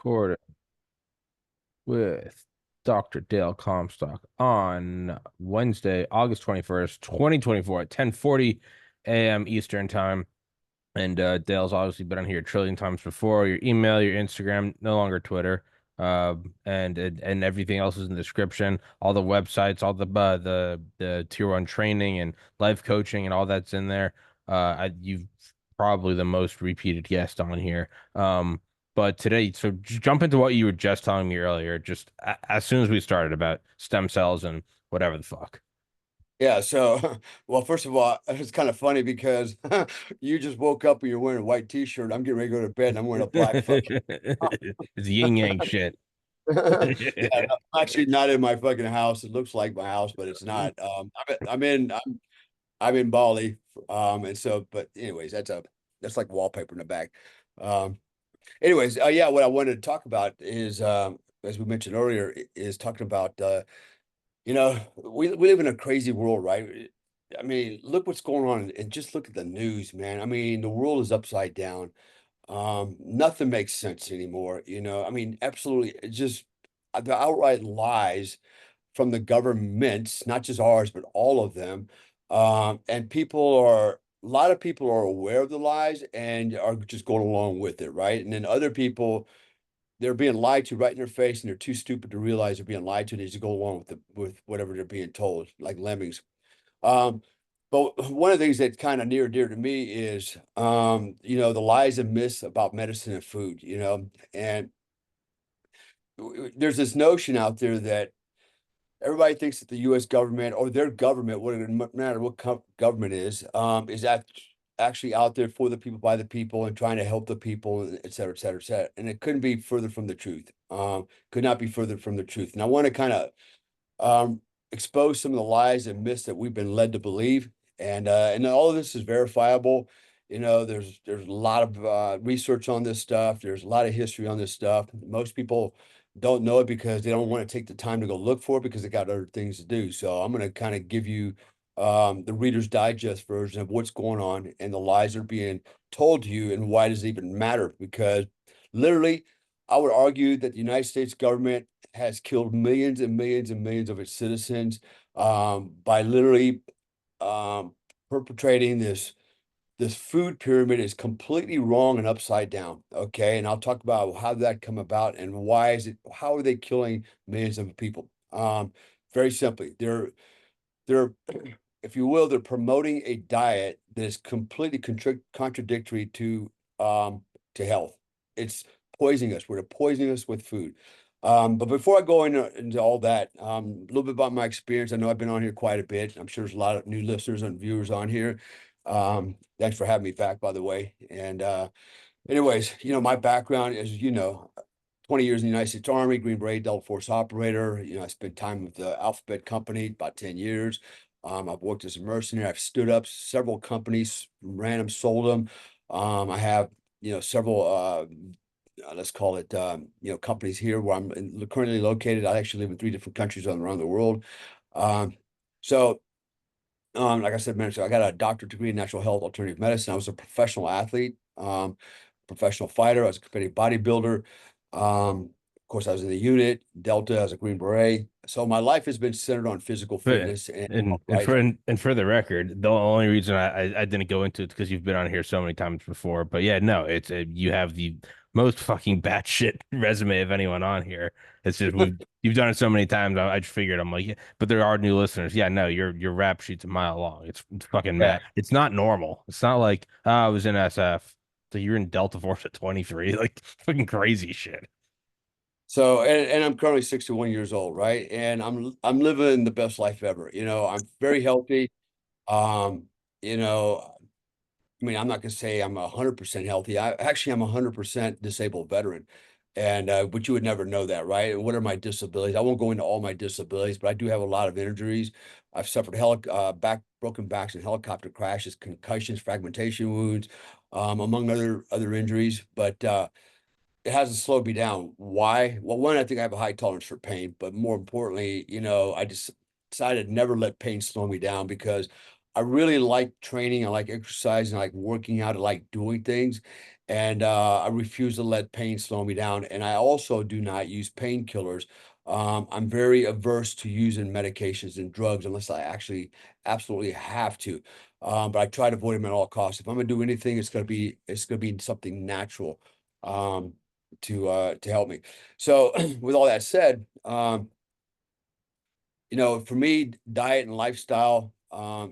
Recording with Dr. Dale Comstock on Wednesday, August 21st, 2024 at 10:40 a.m. Eastern time. And Dale's obviously been on here a trillion times before. Your email, your Instagram, no longer Twitter. And everything else is in the description. All the websites, all the tier one training and life coaching and all that's in there. You've probably the most repeated guest on here. But today, so jump into what you were just telling me earlier, just as soon as we started about stem cells and whatever the fuck. Yeah, so well, first of all, it's kind of funny because you just woke up and you're wearing a white t-shirt. I'm getting ready to go to bed and I'm wearing a black fucking It's yin yang shit. yeah, no, I'm actually not in my fucking house. It looks like my house, but it's not. I'm in Bali. And so, but anyways, that's like wallpaper in the back. Um, anyways, yeah, what I wanted to talk about is as we mentioned earlier, is talking about we live in a crazy world, right? I mean, look what's going on and just look at the news, man. I mean, the world is upside down. Nothing makes sense anymore, I mean, absolutely, it's just the outright lies from the governments, not just ours, but all of them. And a lot of people are aware of the lies and are just going along with it, right? And then other people, they're being lied to right in their face, and they're too stupid to realize they're being lied to. They just go along with whatever they're being told, like lemmings. Um, but one of the things that's kind of near and dear to me is, the lies and myths about medicine and food. And there's this notion out there that everybody thinks that the U.S. government or their government, no matter what government is actually out there for the people, by the people, and trying to help the people, et cetera, et cetera, et cetera. And it couldn't be further from the truth. Could not be further from the truth. And I want to kind of um, expose some of the lies and myths that we've been led to believe. And all of this is verifiable. There's a lot of research on this stuff. There's a lot of history on this stuff. Most people don't know it because they don't want to take the time to go look for it because they got other things to do. So I'm going to kind of give you the Reader's Digest version of what's going on and the lies that are being told to you and why does it even matter? Because literally, I would argue that the United States government has killed millions and millions and millions of its citizens by literally um, perpetrating this food pyramid is completely wrong and upside down. Okay, and I'll talk about how did that come about and how are they killing millions of people? Very simply, they're if you will, they're promoting a diet that is completely contradictory to health. They're poisoning us with food. But before I go into all that, a little bit about my experience. I know I've been on here quite a bit. I'm sure there's a lot of new listeners and viewers on here. Thanks for having me back, by the way. And anyways, my background is, 20 years in the United States Army, Green Beret, Delta Force operator. I spent time with the Alphabet Company, about 10 years. I've worked as a mercenary. I've stood up several companies, ran them, sold them. I have, several, let's call it, companies here where currently located. I actually live in 3 different countries around the world. Um, so, like I said, man, so I got a doctorate degree in natural health alternative medicine. I was a professional athlete, professional fighter. I was a competitive bodybuilder. Of course, I was in the unit, Delta, as a Green Beret. So my life has been centered on physical But fitness and and right. for the record, the only reason I didn't go into it because you've been on here so many times before. But yeah, no, you have the most fucking batshit resume of anyone on here. It's just you've done it so many times. I just figured I'm like, yeah, but there are new listeners. Yeah, no, your rap sheet's a mile long. It's fucking Yeah. mad. It's not normal. It's not like I was in SF, so you're in Delta Force at 23, like fucking crazy shit. So and I'm currently 61 years old, right? And I'm living the best life ever. I'm very healthy. Um, you know, I mean, I'm not gonna say I'm 100% healthy. I'm a 100% disabled veteran. And but you would never know that, right? And what are my disabilities? I won't go into all my disabilities, but I do have a lot of injuries. I've suffered broken backs in helicopter crashes, concussions, fragmentation wounds, among other injuries. But it hasn't slowed me down. Why? Well, one, I think I have a high tolerance for pain, but more importantly, I just decided to never let pain slow me down because I really like training. I like exercising. I like working out. I like doing things. and I refuse to let pain slow me down. And I also do not use painkillers. I'm very averse to using medications and drugs unless I actually absolutely have to. But I try to avoid them at all costs. If I'm gonna do anything, it's gonna be something natural to help me. So with all that said, for me, diet and lifestyle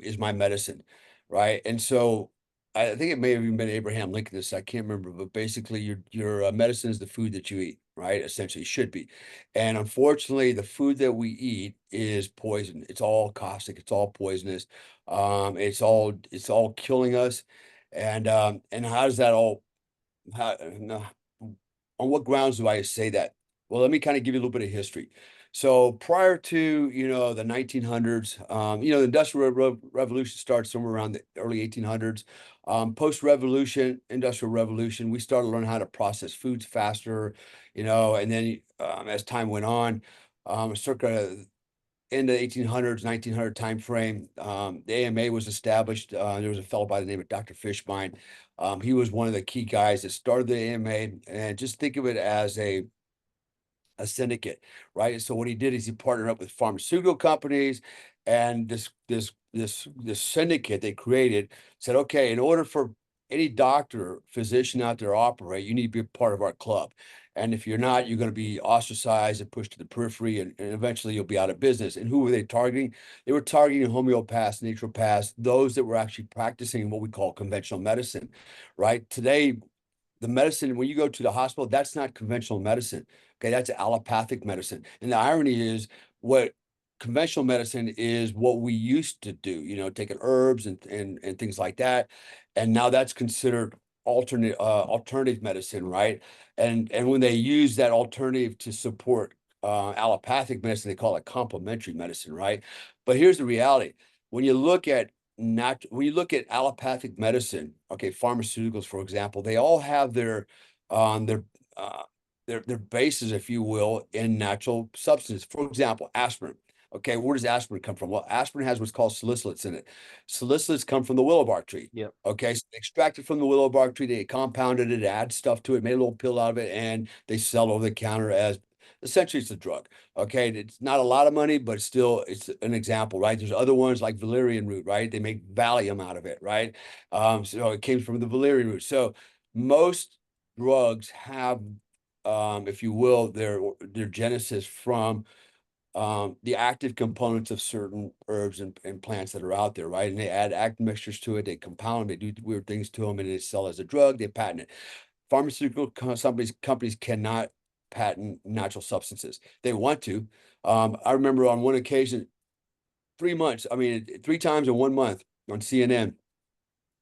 is my medicine, right? And so I think it may have even been Abraham Lincoln. This I can't remember, but basically, your medicine is the food that you eat, right? Essentially, should be. And unfortunately, the food that we eat is poison. It's all caustic. It's all poisonous. It's all killing us. And how does that all? No, on what grounds do I say that? Well, let me kind of give you a little bit of history. So prior to, the 1900s, the Revolution starts somewhere around the early 1800s. Post-revolution, Industrial Revolution, we started learning how to process foods faster, and then as time went on, circa in the 1800s, 1900 time frame, the AMA was established. There was a fellow by the name of Dr. Fishbein. He was one of the key guys that started the AMA, and just think of it as a syndicate, right? So what he did is he partnered up with pharmaceutical companies, and this syndicate they created said, okay, in order for any doctor, physician out there to operate, you need to be a part of our club. And if you're not, you're going to be ostracized and pushed to the periphery, and eventually you'll be out of business. And who were they targeting? They were targeting homeopaths, naturopaths, those that were actually practicing what we call conventional medicine, right? Today, the medicine, when you go to the hospital, that's not conventional medicine. Okay, that's allopathic medicine. And the irony is, what conventional medicine is what we used to do, taking herbs and things like that. And now that's considered alternative medicine, right? And when they use that alternative to support allopathic medicine, they call it complementary medicine, right? But here's the reality. When you look at when you look at allopathic medicine, okay, pharmaceuticals, for example, they all have um their uh their bases, if you will, in natural substances. For example, aspirin. Okay, where does aspirin come from? Well, aspirin has what's called salicylates in it. Salicylates come from the willow bark tree. Yep. Okay, so they extract it from the willow bark tree, they compounded it, add stuff to it, made a little pill out of it, and they sell over the counter as essentially it's a drug. Okay, it's not a lot of money, but it's an example, right? There's other ones like valerian root, right? They make Valium out of it, right? So it came from the valerian root. So most drugs have, if you will, their genesis from the active components of certain herbs and plants that are out there, right? And they add active mixtures to it, they compound, they do weird things to them, and they sell as a drug, they patent it. Pharmaceutical companies cannot patent natural substances. They want to. I remember on one occasion, 3 months, I mean, 3 times in 1 month on CNN.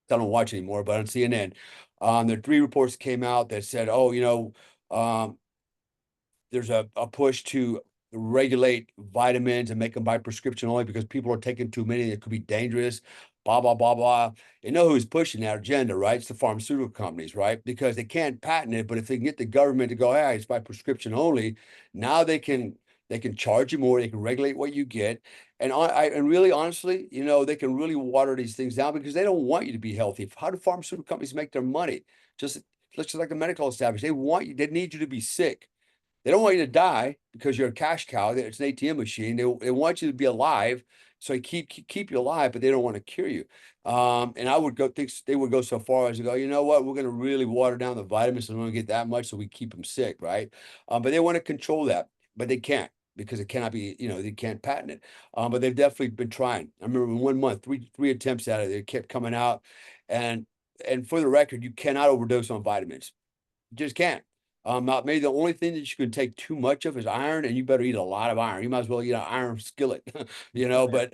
I don't watch anymore, but on CNN, there 3 reports came out that said, oh, um, there's a push to regulate vitamins and make them by prescription only because people are taking too many. It could be dangerous, blah, blah, blah, blah. You know who's pushing that agenda, right? It's the pharmaceutical companies, right? Because they can't patent it, but if they can get the government to go, hey, it's by prescription only, now they can charge you more, they can regulate what you get. And really honestly, they can really water these things down because they don't want you to be healthy. How do pharmaceutical companies make their money? Just like a medical establishment. They need you to be sick. They don't want you to die because you're a cash cow. It's an ATM machine. They want you to be alive, so they keep you alive, but they don't want to cure you. And I would think they would go so far as to go, you know what, we're going to really water down the vitamins and we don't get that much, so we keep them sick, right? But they want to control that, but they can't because it cannot be, they can't patent it. But they've definitely been trying. I remember in 1 month, three attempts at it. They kept coming out, and for the record, you cannot overdose on vitamins. You just can't. Maybe the only thing that you can take too much of is iron, and you better eat a lot of iron. You might as well eat an iron skillet, Yeah. But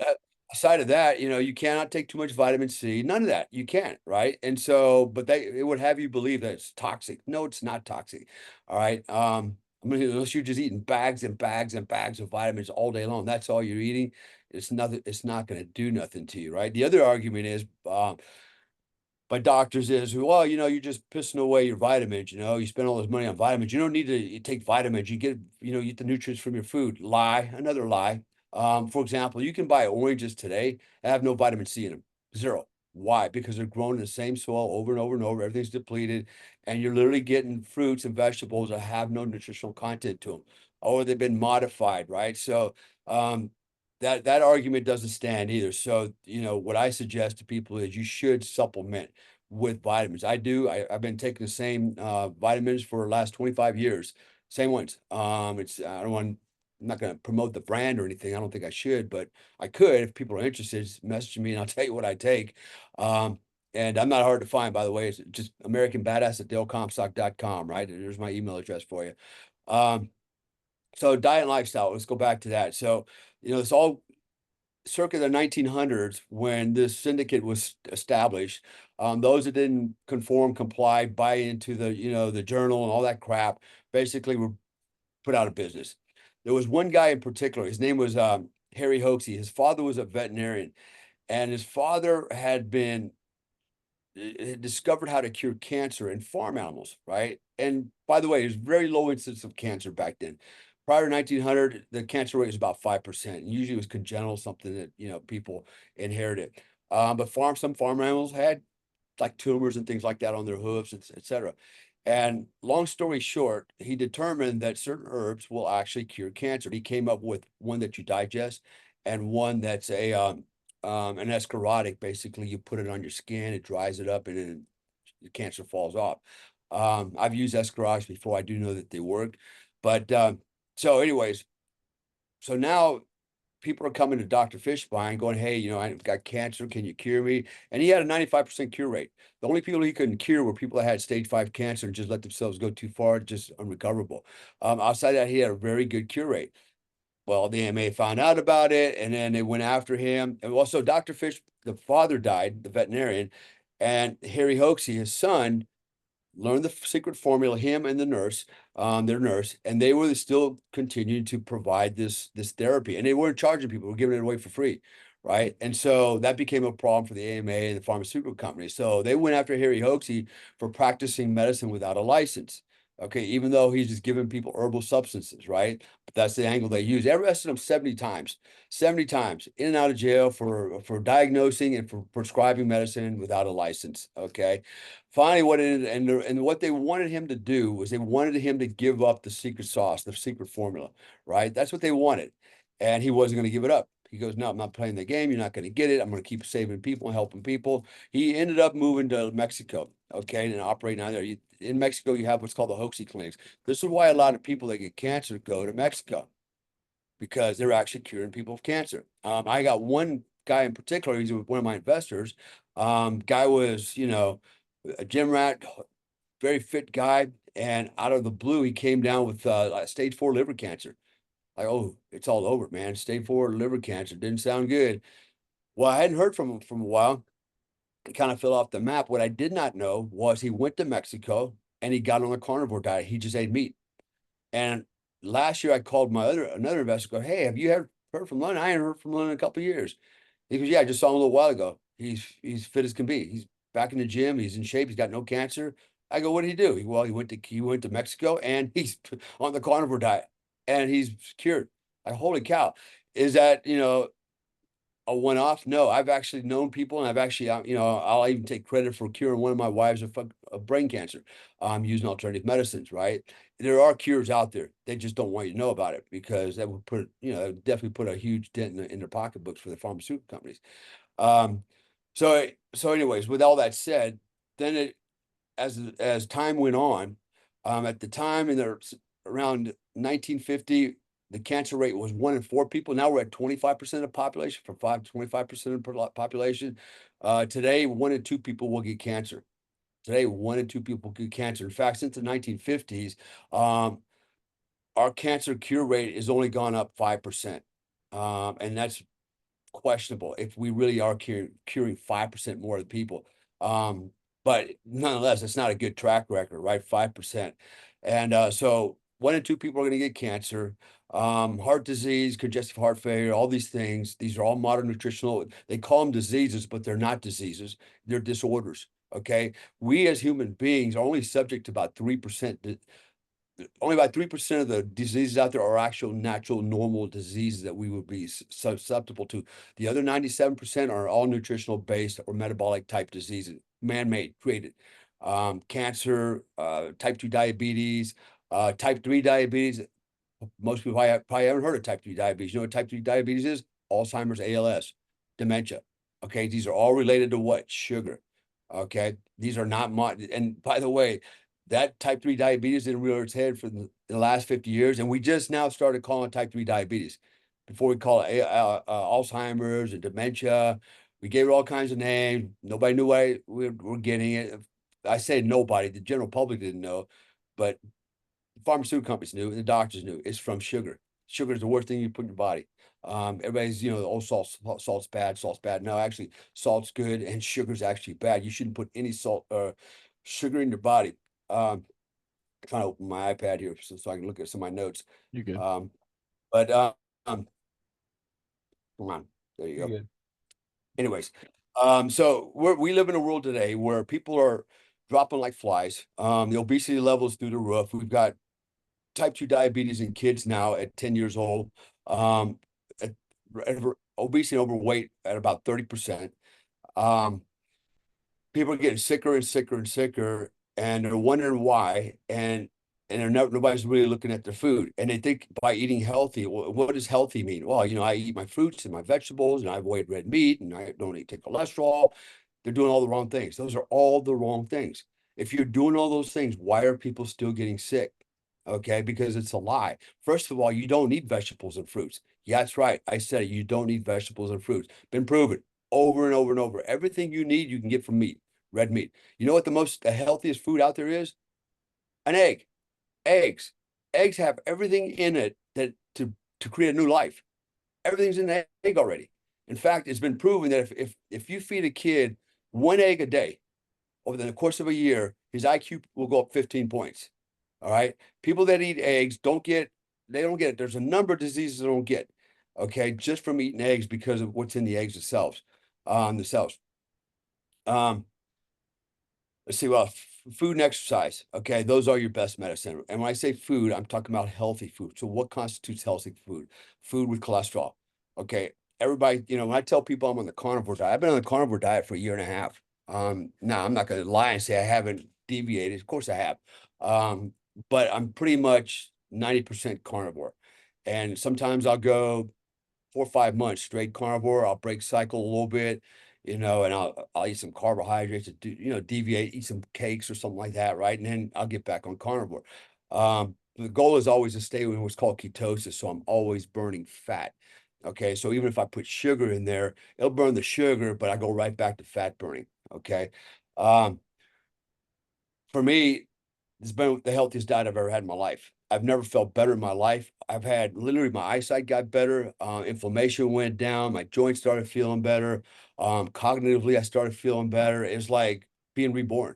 aside of that, you cannot take too much vitamin C. None of that. You can't, right? And so, but it would have you believe that it's toxic. No, it's not toxic. All right. Unless you're just eating bags and bags and bags of vitamins all day long, that's all you're eating. It's nothing. It's not going to do nothing to you, right? The other argument is, by doctors is, well, you're just pissing away your vitamins. You spend all this money on vitamins. You don't need to take vitamins. You get the nutrients from your food. Lie, another lie. For example, you can buy oranges today that have no vitamin C in them. Zero. Why? Because they're grown in the same soil over and over and over. Everything's depleted, and you're literally getting fruits and vegetables that have no nutritional content to them, or they've been modified, right? So that argument doesn't stand either. So, what I suggest to people is you should supplement with vitamins. I do. I've been taking the same vitamins for the last 25 years. Same ones. I don't want. I'm not going to promote the brand or anything. I don't think I should, but I could if people are interested. Just message me and I'll tell you what I take. Um, and I'm not hard to find, by the way. It's just American Badass at DaleComstock.com, right? There's my email address for you. So diet and lifestyle, let's go back to that. So, it's all circa the 1900s when this syndicate was established. Those that didn't conform, comply, buy into the journal and all that crap, basically were put out of business. There was one guy in particular. His name was Harry Hoaxie. His father was a veterinarian, and his father had discovered how to cure cancer in farm animals, right? And by the way, there's very low incidence of cancer back then. Prior to 1900, the cancer rate was about 5%. And usually it was congenital, something that, people inherited. But some farm animals had like tumors and things like that on their hooves, et cetera. And long story short, he determined that certain herbs will actually cure cancer. He came up with one that you digest and one that's an escharotic. Basically, you put it on your skin, it dries it up, and then the cancer falls off. I've used escharotics before. I do know that they work. But so anyways, so now people are coming to Dr. Fishbein going, hey, I've got cancer. Can you cure me? And he had a 95% cure rate. The only people he couldn't cure were people that had stage 5 cancer and just let themselves go too far, just unrecoverable. Outside that, he had a very good cure rate. Well, the AMA found out about it, and then they went after him. And also, Dr. Fish, the father died, the veterinarian, and Harry Hoaxie, his son, learned the secret formula, him and the nurse, their nurse, and they were still continuing to provide this therapy. And they weren't charging people, they were giving it away for free, right? And so that became a problem for the AMA and the pharmaceutical companies. So they went after Harry Hoaxie for practicing medicine without a license. Okay, even though he's just giving people herbal substances, right? But that's the angle they use. They arrested him 70 times, 70 times in and out of jail for diagnosing and for prescribing medicine without a license. Okay. Finally, what they wanted him to do was they wanted him to give up the secret sauce, the secret formula, right? That's what they wanted. And he wasn't going to give it up. He goes, no, I'm not playing the game. You're not going to get it. I'm going to keep saving people and helping people. He ended up moving to Mexico, okay, and operating out there. In Mexico, you have what's called the Hoaxie clinics. This is why a lot of people that get cancer go to Mexico, because they're actually curing people of cancer. I got one guy in particular, he's one of my investors. Guy was, a gym rat, very fit guy, and out of the blue, he came down with stage 4 liver cancer. Like, oh, it's all over, man. Stage 4 liver cancer didn't sound good. Well, I hadn't heard from him from a while. He kind of fell off the map. What I did not know was he went to Mexico and he got on a carnivore diet. He just ate meat. And last year I called another investor, go, hey, have you heard from London? I ain't heard from London in a couple of years. He goes, yeah, I just saw him a little while ago. He's fit as can be. He's back in the gym. He's in shape. He's got no cancer. I go, what did he do? He went to Mexico and he's on the carnivore diet and he's cured. Like, holy cow. Is that, a one-off? No, I've actually known people, and I've actually, I'll even take credit for curing one of my wives of brain cancer, using alternative medicines, right? There are cures out there. They just don't want you to know about it because that would definitely put a huge dent in their pocketbooks for the pharmaceutical companies. Um, so anyways, with all that said, then as time went on, at the time around 1950, the cancer rate was 1 in 4 people. Now we're at 25% of the population, from 5 to 25% of the population. Today, 1 in 2 people will get cancer. Today, 1 in 2 people get cancer. In fact, since the 1950s, our cancer cure rate has only gone up 5%. And that's questionable if we really are curing 5% more of the people. But nonetheless, it's not a good track record, right? 5%. And so 1 in 2 people are going to get cancer, heart disease, congestive heart failure, all these things. These are all modern nutritional. They call them diseases, but they're not diseases. They're disorders. Okay. We as human beings are only subject to about 3% only about 3% of the diseases out there are actual natural normal diseases that we would be susceptible to. The other 97% are all nutritional based or metabolic type diseases, man-made, created. Cancer, type 2 diabetes, type 3 diabetes. Most people probably haven't heard of type 2 diabetes. You know what type 2 diabetes is? Alzheimer's, ALS, dementia. Okay, these are all related to what? Sugar. Okay, these are not and by the way, that type 3 diabetes didn't rear its head for the last 50 years, and we just now started calling type 3 diabetes. Before we call it Alzheimer's and dementia, we gave it all kinds of names. Nobody knew why we were getting it. I say nobody, the general public didn't know, but pharmaceutical companies knew, the doctors knew. It's from sugar. Sugar is the worst thing you put in your body. Everybody's, oh, salt's bad, salt's bad. No, actually, salt's good and sugar's actually bad. You shouldn't put any salt or sugar in your body. Trying to open my iPad here so I can look at some of my notes. You're good. But come on, there you You're go. good. Anyways, so we live in a world today where people are dropping like flies. The obesity levels through the roof. We've got type 2 diabetes in kids now at 10 years old. Um, Obesity and overweight at about 30%. People are getting sicker and sicker and sicker, and they're wondering why. And they're nobody's really looking at their food. And they think by eating healthy, what does healthy mean? Well, I eat my fruits and my vegetables, and I avoid red meat, and I don't eat take cholesterol. They're doing all the wrong things. Those are all the wrong things. If you're doing all those things, why are people still getting sick? Okay, because it's a lie. First of all, you don't need vegetables and fruits. Yeah, that's right. I said it. You don't need vegetables and fruits. Been proven over and over and over. Everything you need, you can get from meat, red meat. You know what the healthiest food out there is? An egg. Eggs. Eggs have everything in it that to create a new life. Everything's in the egg already. In fact, it's been proven that if you feed a kid one egg a day over the course of a year, his IQ will go up 15 points. All right. People that eat eggs don't get it. There's a number of diseases they don't get, okay, just from eating eggs because of what's in the eggs themselves. Themselves. Let's see, well, food and exercise. Okay, those are your best medicine. And when I say food, I'm talking about healthy food. So what constitutes healthy food? Food with cholesterol. Okay, everybody, when I tell people I'm on the carnivore diet, I've been on the carnivore diet for a year and a half. Now I'm not going to lie and say I haven't deviated. Of course I have. But I'm pretty much 90% carnivore. And sometimes I'll go 4 or 5 months straight carnivore. I'll break cycle a little bit, and I'll eat some carbohydrates to deviate, eat some cakes or something like that, right? And then I'll get back on carnivore. The goal is always to stay in what's called ketosis, so I'm always burning fat. Okay, so even if I put sugar in there, it'll burn the sugar, but I go right back to fat burning. Okay. For me, it's been the healthiest diet I've ever had in my life. I've never felt better in my life. I've had literally my eyesight got better. Inflammation went down. My joints started feeling better. Cognitively, I started feeling better. It's like being reborn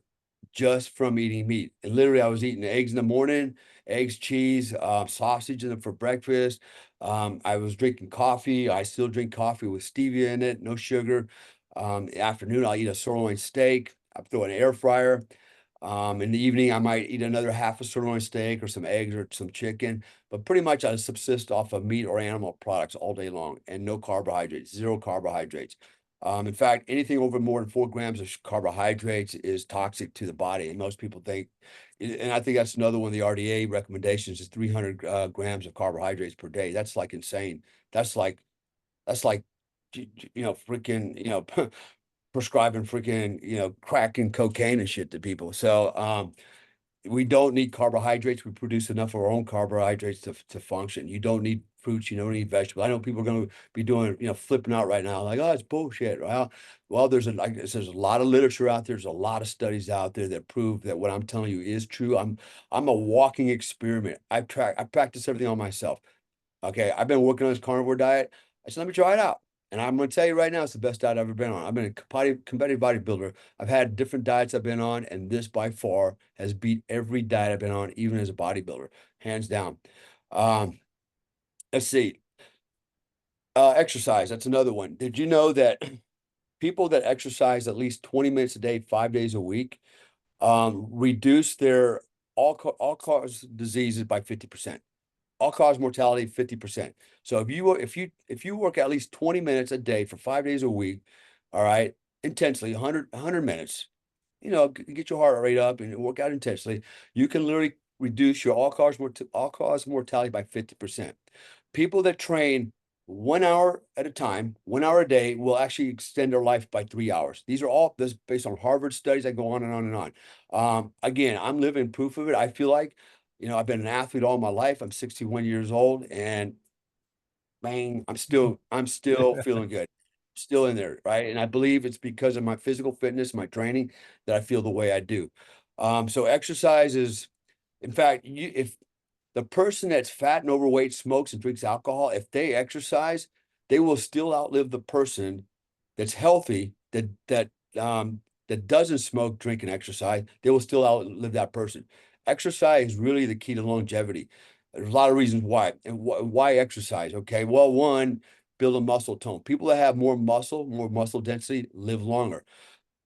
just from eating meat. And literally, I was eating eggs in the morning, eggs, cheese, sausage in them for breakfast. I was drinking coffee. I still drink coffee with stevia in it, no sugar. Afternoon, I'll eat a sirloin steak. I throw in an air fryer. In the evening, I might eat another half a sirloin steak or some eggs or some chicken, but pretty much I subsist off of meat or animal products all day long and no carbohydrates, zero carbohydrates. In fact, anything over more than 4 grams of carbohydrates is toxic to the body. And most people think, and I think that's another one of the RDA recommendations is 300 grams of carbohydrates per day. That's like insane. That's like, freaking, prescribing freaking, crack and cocaine and shit to people. So we don't need carbohydrates. We produce enough of our own carbohydrates to function. You don't need fruits. You don't need vegetables. I know people are going to be doing, flipping out right now, like, oh, it's bullshit. Well, there's a lot of literature out there. There's a lot of studies out there that prove that what I'm telling you is true. I'm a walking experiment. I practice everything on myself. Okay, I've been working on this carnivore diet. I said, let me try it out. And I'm going to tell you right now, it's the best diet I've ever been on. I've been a competitive bodybuilder. I've had different diets I've been on, and this by far has beat every diet I've been on, even as a bodybuilder, hands down. Um, let's see. Exercise, that's another one. Did you know that people that exercise at least 20 minutes a day, 5 days a week, reduce their all cause diseases by 50%. All cause mortality 50%. So if you work at least 20 minutes a day for 5 days a week, all right, intensely, 100 minutes, get your heart rate up and work out intensely, you can literally reduce your all cause mortality by 50%. People that train 1 hour at a time, 1 hour a day, will actually extend their life by 3 hours. These are all this based on Harvard studies that go on and on and on. Again, I'm living proof of it. I feel like, I've been an athlete all my life. I'm 61 years old, and bang, I'm still feeling good. Still in there, right? And I believe it's because of my physical fitness, my training, that I feel the way I do. So exercise is, in fact, if the person that's fat and overweight smokes and drinks alcohol, if they exercise, they will still outlive the person that's healthy, that doesn't smoke, drink, and exercise. They will still outlive that person. Exercise is really the key to longevity. There's a lot of reasons why. And why exercise? Okay. Well, one, build a muscle tone. People that have more muscle density live longer.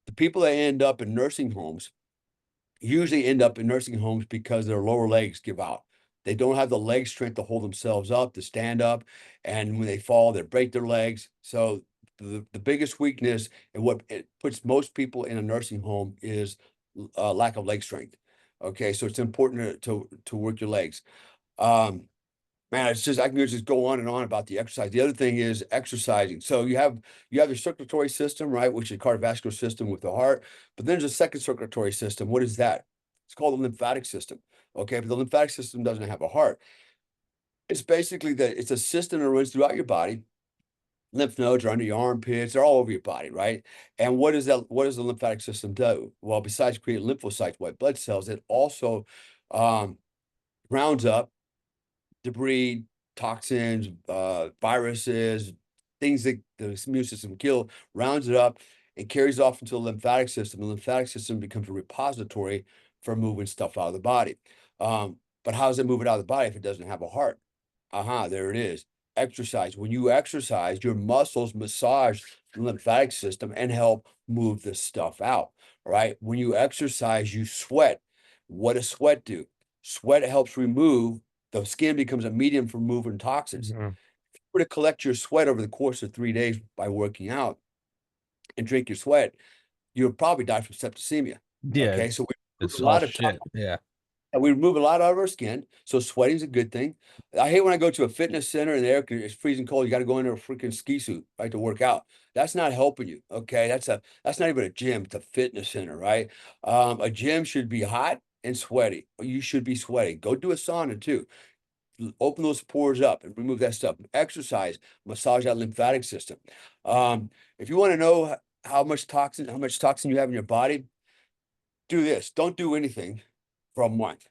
The people that end up in nursing homes usually end up in nursing homes because their lower legs give out. They don't have the leg strength to hold themselves up, to stand up. And when they fall, they break their legs. So the biggest weakness and what it puts most people in a nursing home is lack of leg strength. Okay, so it's important to work your legs. Man, it's just I can just go on and on about the exercise. The other thing is exercising. So you have your circulatory system, right, which is cardiovascular system with the heart, but then there's a second circulatory system. What is that? It's called the lymphatic system. Okay, but the lymphatic system doesn't have a heart. It's basically it's a system that runs throughout your body. Lymph nodes are under your armpits, they're all over your body, right? And what does the lymphatic system do? Well, besides creating lymphocytes, white blood cells, it also um, rounds up debris, toxins, viruses, things that the immune system kill, rounds it up and carries off into the lymphatic system. The lymphatic system becomes a repository for moving stuff out of the body. But how does it move it out of the body if it doesn't have a heart? There it is. Exercise. When you exercise, your muscles massage the lymphatic system and help move the stuff out. Right? When you exercise, you sweat. What does sweat do? Sweat helps remove, the skin becomes a medium for moving toxins. If Mhm. you were to collect your sweat over the course of 3 days by working out and drink your sweat, you'll probably die from septicemia. Yeah, Okay, so we remove it's a all lot of shit. Yeah. we remove a lot out of our skin, so sweating is a good thing. I hate when I go to a fitness center and the air is freezing cold. You got to go into a freaking ski suit, right, to work out. That's not helping you. Okay, that's not even a gym. It's a fitness center, right? A gym should be hot and sweaty. You should be sweating. Go do a sauna too. Open those pores up and remove that stuff. Exercise, massage that lymphatic system. If you want to know how much toxin you have in your body, do this. Don't do anything for a month.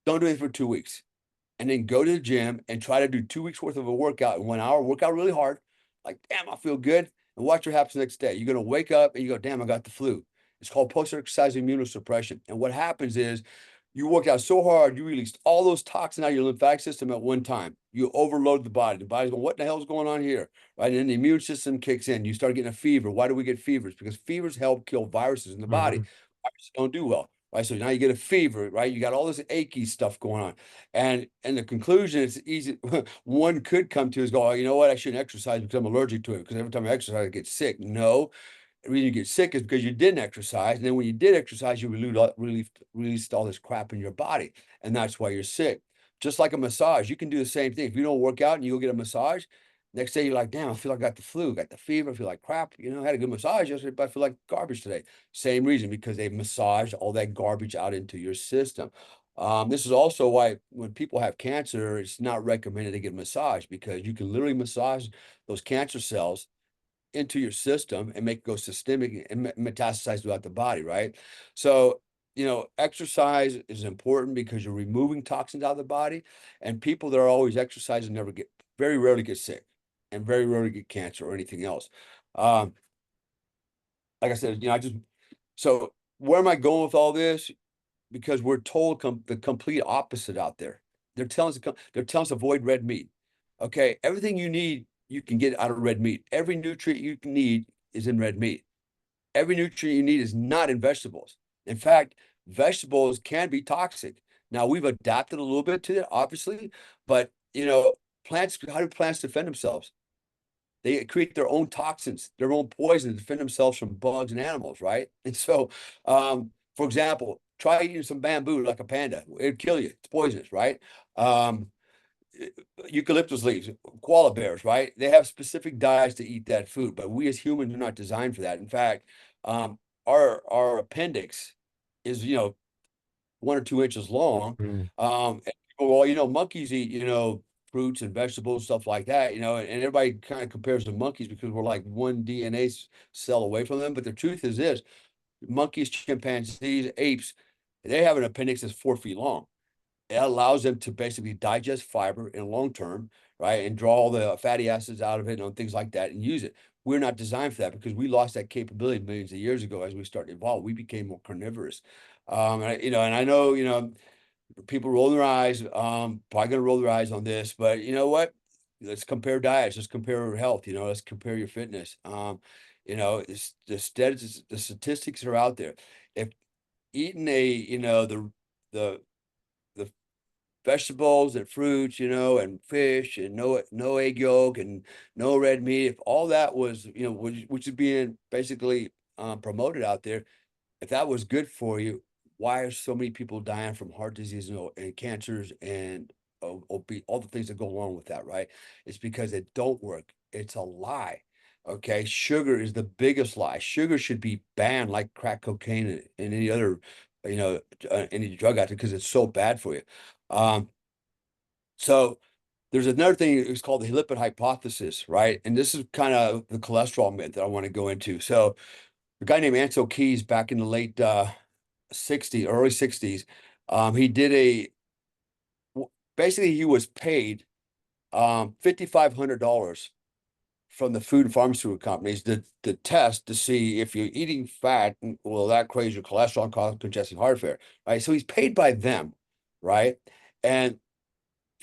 Don't do it for 2 weeks, and then go to the gym and try to do 2 weeks worth of a workout in 1 hour. Work out really hard. Like, damn, I feel good. And watch what happens the next day. You're gonna wake up and you go, damn, I got the flu. It's called post-exercise immunosuppression. And what happens is you worked out so hard, you released all those toxins out of your lymphatic system at one time. You overload the body. The body's going, what the hell's going on here? Right. And then the immune system kicks in. You start getting a fever. Why do we get fevers? Because fevers help kill viruses in the body. Mhm. Viruses don't do well. Right. So now you get a fever, right? You got all this achy stuff going on. And the conclusion is easy. One could come to is go, oh, you know what? I shouldn't exercise because I'm allergic to it. Because every time I exercise, I get sick. No, the reason you get sick is because you didn't exercise. And then when you did exercise, you released all this crap in your body. And that's why you're sick. Just like a massage, you can do the same thing. If you don't work out and you go get a massage, next day you're like, damn, I feel like I got the flu, got the fever, I feel like crap. I had a good massage yesterday, but I feel like garbage today. Same reason, because they massaged all that garbage out into your system. This is also why when people have cancer, it's not recommended to get a massage, because you can literally massage those cancer cells into your system and make it go systemic and metastasize throughout the body, right? So, exercise is important because you're removing toxins out of the body, and people that are always exercising very rarely get sick, and very rarely get cancer or anything else. Um, like I said, so where am I going with all this? Because we're told the complete opposite out there. They're telling us avoid red meat. Okay, everything you need you can get out of red meat. Every nutrient you need is in red meat. Every nutrient you need is not in vegetables. In fact, vegetables can be toxic. Now we've adapted a little bit to it, obviously, but plants, how do plants defend themselves? They create their own toxins, their own poison to defend themselves from bugs and animals, right? And so, for example, try eating some bamboo like a panda. It'd kill you. It's poisonous, right? Um, Eucalyptus leaves, koala bears, right? They have specific diets to eat that food, but we as humans are not designed for that. In fact, our appendix is 1 or 2 inches long. Mm. And people, well, monkeys eat fruits and vegetables, stuff like that, and everybody kind of compares to monkeys because we're like one DNA cell away from them. But the truth is this: monkeys, chimpanzees, apes, they have an appendix that's 4 feet long. It allows them to basically digest fiber in long term, right? And draw all the fatty acids out of it and things like that and use it. We're not designed for that because we lost that capability millions of years ago as we started to evolve. We became more carnivorous. And I know, people roll their eyes, probably gonna roll their eyes on this, but you know what? Let's compare diets, let's compare health, let's compare your fitness. The statistics are out there. If eating the the vegetables and fruits, and fish and no egg yolk and no red meat, if all that was, which is being basically promoted out there, if that was good for you, why are so many people dying from heart disease and cancers and all the things that go along with that, right? It's because it don't work. It's a lie. Okay, sugar is the biggest lie. Sugar should be banned like crack cocaine and any other, any drug out there because it's so bad for you. Um, so there's another thing. It's called the lipid hypothesis, right? And this is kind of the cholesterol myth that I want to go into. So a guy named Ansel Keys back in the late 60s, early 60s, he did basically he was paid $5,500 from the food and pharmaceutical companies to test to see if you're eating fat, will that cause your cholesterol and cause congestive heart failure, right? So he's paid by them, right? And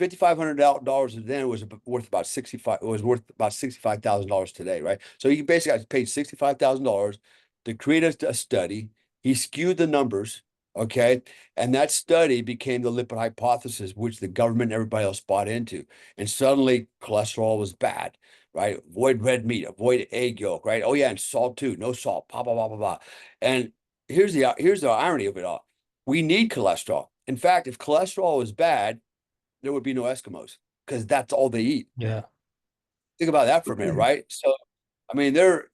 $5,500 then was worth about 65. It was worth about $65,000 today, right? So he basically got paid $65,000 to create a study. He skewed the numbers, okay, and that study became the lipid hypothesis, which the government and everybody else bought into. And suddenly, cholesterol was bad, right? Avoid red meat, avoid egg yolk, right? Oh yeah, and salt too, no salt, blah blah blah blah blah. And here's the irony of it all: we need cholesterol. In fact, if cholesterol is bad, there would be no Eskimos because that's all they eat. Yeah. Think about that for a minute, right? So, they're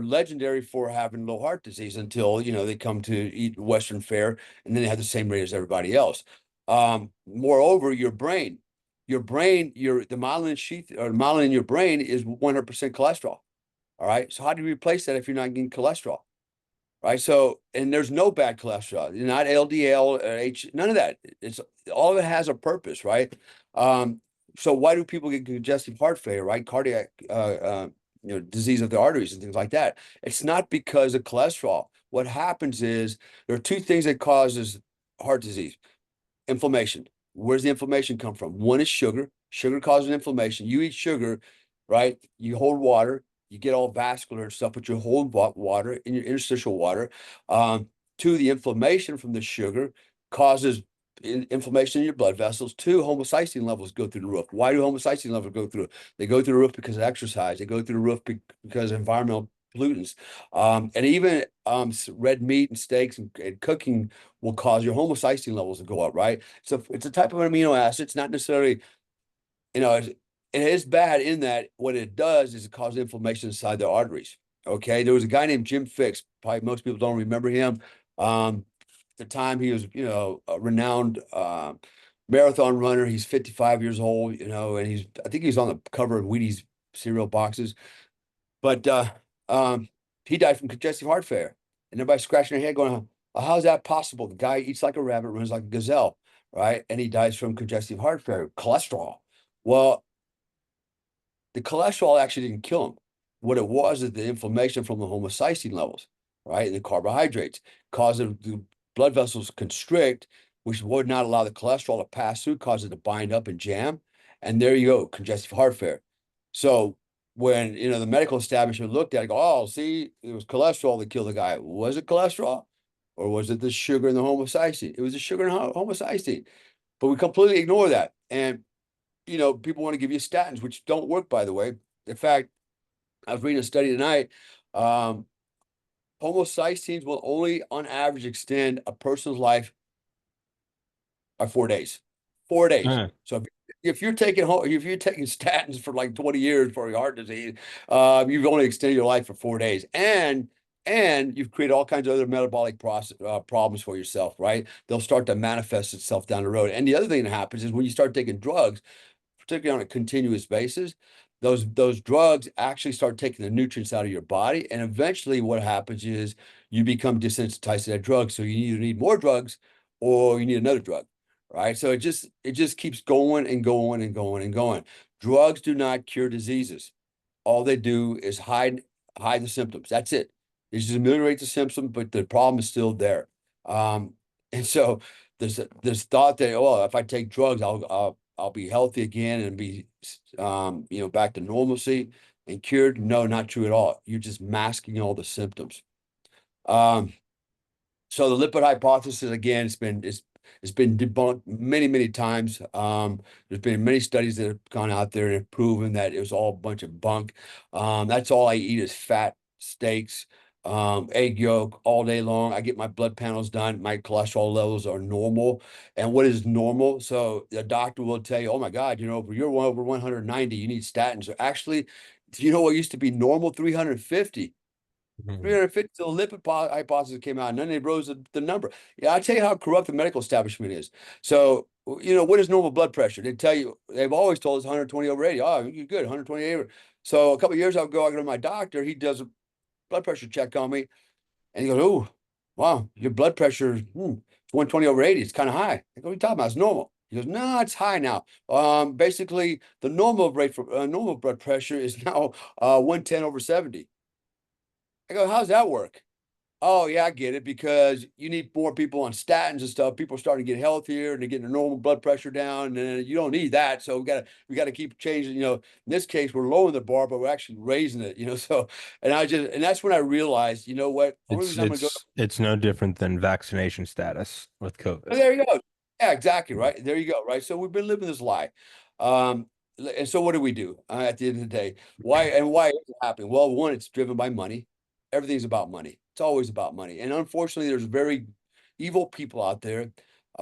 legendary for having low heart disease until they come to eat Western fare, and then they have the same rate as everybody else. Moreover, the myelin sheath or myelin in your brain is 100% cholesterol. All right. So how do you replace that if you're not getting cholesterol? Right. So, and there's no bad cholesterol, not LDL, none of that. It's all of it has a purpose, right? So why do people get congestive heart failure, right? Cardiac, disease of the arteries and things like that. It's not because of cholesterol. What happens is there are two things that causes heart disease: inflammation. Where's the inflammation come from? One is sugar. Sugar causes inflammation. You eat sugar, right? You hold water. You get all vascular and stuff, but you hold water in your interstitial water. Two, the inflammation from the sugar causes inflammation in your blood vessels. Two, homocysteine levels go through the roof. Why do homocysteine levels go through? They go through the roof because of exercise. They go through the roof because of environmental pollutants. And even red meat and steaks and cooking will cause your homocysteine levels to go up, right? So it's a type of amino acid. It's not necessarily, it is bad in that what it does is it causes inflammation inside the arteries. Okay. There was a guy named Jim Fixx. Probably most people don't remember him. At the time he was, a renowned marathon runner. He's 55 years old, and I think he's on the cover of Wheaties cereal boxes. But he died from congestive heart failure. And everybody's scratching their head going, well, how's that possible? The guy eats like a rabbit, runs like a gazelle, right? And he dies from congestive heart failure, cholesterol. Well, the cholesterol actually didn't kill him. What it was is the inflammation from the homocysteine levels, right? And the carbohydrates caused the blood vessels constrict, which would not allow the cholesterol to pass through, cause it to bind up and jam. And there you go, congestive heart failure. So when the medical establishment looked at it, go, oh, see, it was cholesterol that killed the guy. Was it cholesterol? Or was it the sugar and the homocysteine? It was the sugar and homocysteine. But we completely ignore that. And, people want to give you statins, which don't work, by the way. In fact, I was reading a study tonight. Um, Homocysteines will only, on average, extend a person's life by 4 days. 4 days. Uh, So if you're taking statins for like 20 years for your heart disease, you've only extended your life for 4 days, and you've created all kinds of other metabolic process problems for yourself, right? They'll start to manifest itself down the road. And the other thing that happens is when you start taking drugs, particularly on a continuous basis, those drugs actually start taking the nutrients out of your body. And eventually what happens is you become desensitized to that drug. So you either need more drugs or you need another drug. Right. So it just keeps going and going and going and going. Drugs do not cure diseases. All they do is hide the symptoms. That's it. They just ameliorate the symptom, but the problem is still there. And so there's this thought that, oh, if I take drugs, I'll be healthy again and be back to normalcy and cured. No, not true at all. You're just masking all the symptoms. Um, so the lipid hypothesis, again, it's been debunked many, many times. There's been many studies that have gone out there and have proven that it was all a bunch of bunk. That's all I eat is fat steaks, egg yolk all day long. I get my blood panels done. My cholesterol levels are normal. And what is normal? So the doctor will tell you, oh my God, you're over 190, you need statins. So actually, do you know what used to be normal? 350. mhm. 350 till the lipid hypothesis came out, and then they rose the number. Yeah, I tell you how corrupt the medical establishment is. So, what is normal blood pressure? They tell you, they've always told us 120 over 80. Oh, you're good, 120 over. So a couple of years ago, I go to my doctor. He does a blood pressure check on me, and he goes, "Oh, wow, your blood pressure, it's 120 over 80. It's kind of high." I go, "What are you talking about? It's normal." He goes, "No, it's high now. Basically, the normal rate for normal blood pressure is now 110 over 70." I go, "How's that work?" Oh, yeah, I get it because you need more people on statins and stuff. People are starting to get healthier and they're getting their normal blood pressure down, and you don't need that. So we gotta keep changing. In this case, we're lowering the bar, but we're actually raising it. So, and that's when I realized, you know what? Only It's reason I'm gonna go. it's it's no different than vaccination status with Oh, COVID. there you go. Yeah, exactly. Right. There you go. Right. So we've been living this lie. Um, and so what do we do at the end of the day? Why is it happening? Well, one, it's driven by money. Everything's about money. It's always about money. And unfortunately, there's very evil people out there,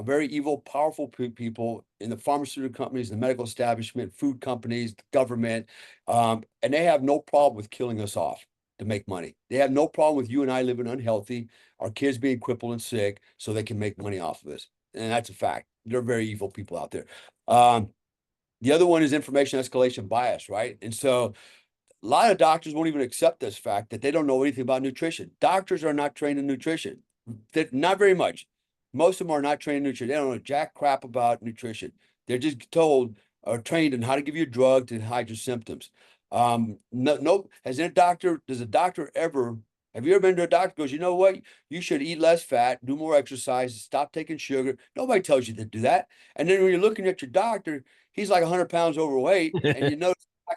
very evil, powerful people in the pharmaceutical companies, the medical establishment, food companies, the government, and they have no problem with killing us off to make money. They have no problem with you and I living unhealthy, our kids being crippled and sick, so they can make money off of us. And that's a fact. They're very evil people out there. Um, the other one is information escalation bias, right? And so a lot of doctors won't even accept this fact that they don't know anything about nutrition. Doctors are not trained in nutrition. Not very much. Most of them are not trained in nutrition. They don't know jack crap about nutrition. They're just told or trained in how to give you a drug to hide your symptoms. No, does a doctor ever, have you ever been to a doctor who goes, you know what? You should eat less fat, do more exercise, stop taking sugar. Nobody tells you to do that. And then when you're looking at your doctor, he's like 100 pounds overweight, and you know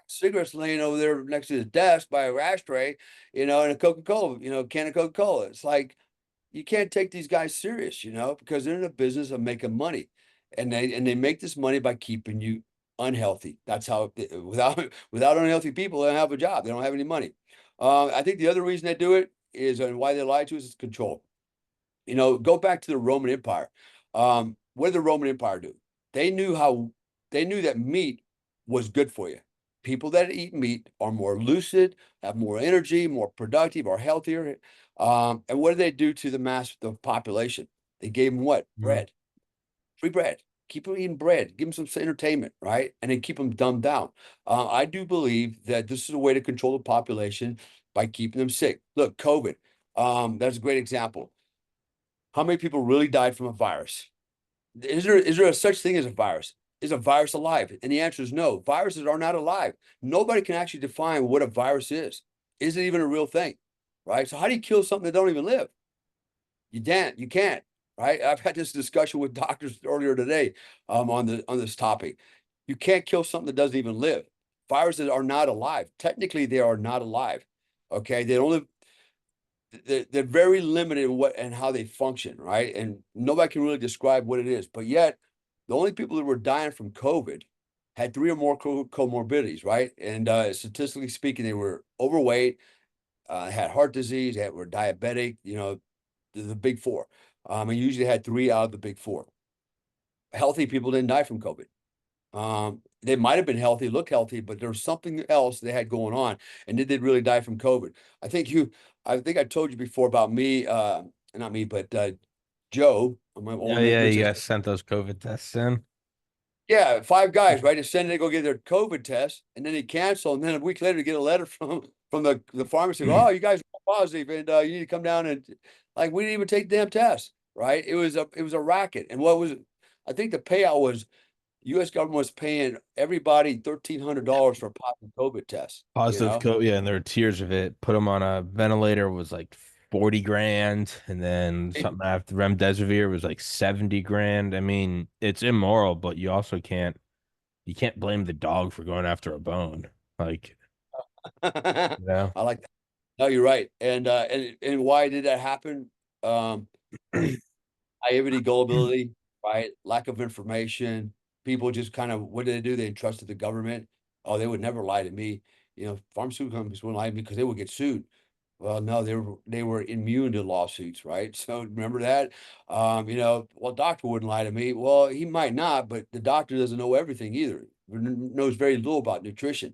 cigarettes laying over there next to his desk by a ashtray, and a Coca-Cola, can of Coca-Cola. It's like you can't take these guys serious, because they're in the business of making money. And they make this money by keeping you unhealthy. That's how without unhealthy people, they don't have a job. They don't have any money. I think the other reason they do it is, and why they lie to us, is control. Go back to the Roman Empire. What did the Roman Empire do? They knew how they knew that meat was good for you. People that eat meat are more lucid, have more energy, more productive, are healthier. And what did they do to the population? They gave them what? Mhm. Bread, free bread. Keep them eating bread. Give them some entertainment, right? And then keep them dumbed down. I do believe that this is a way to control the population by keeping them sick. Look, COVID. That's a great example. How many people really died from a virus? Is there a such thing as a virus? Is a virus alive? And the answer is no. Viruses are not alive. Nobody can actually define what a virus is. Is it even a real thing? Right? So how do you kill something that don't even live? You can't. You can't. Right? I've had this discussion with doctors earlier today on this topic. You can't kill something that doesn't even live. Viruses are not alive. Technically, they are not alive. Okay. they're very limited in what and how they function, right? And nobody can really describe what it is. But yet, the only people that were dying from COVID had three or more comorbidities, right? And statistically speaking, they were overweight, had heart disease, were diabetic. The big four. And usually had three out of the big four. Healthy people didn't die from COVID. They might have been healthy, look healthy, but there was something else they had going on, and they did really die from COVID. I think I told you before about me, not me, but Joe, my Yeah, old yeah, good you sister. guys sent those COVID tests in. Yeah, five guys, right? They send they go get their COVID test, and then they cancel, and then a week later, they get a letter from the pharmacy. Oh, you guys are positive, and you need to come down and like we didn't even take the damn test, right? It was a racket, and I think the payout was U.S. government was paying everybody $1,300 for a positive COVID test. Positive COVID, yeah, and there were tiers of it. Put them on a ventilator was like 40 grand, and then something after remdesivir was like 70 grand. I mean, it's immoral, but you can't blame the dog for going after a bone. Like, I you know, like that. No, you're right. And why did that happen? Um, Naivety, gullibility, right? Lack of information. People just kind of, what did they do? They entrusted the government. Oh, they would never lie to me. Pharmaceutical companies wouldn't lie to me because they would get sued. Well, no, they were immune to lawsuits, right? So remember that. Well, doctor wouldn't lie to me. Well, he might not, but the doctor doesn't know everything either. Knows very little about nutrition.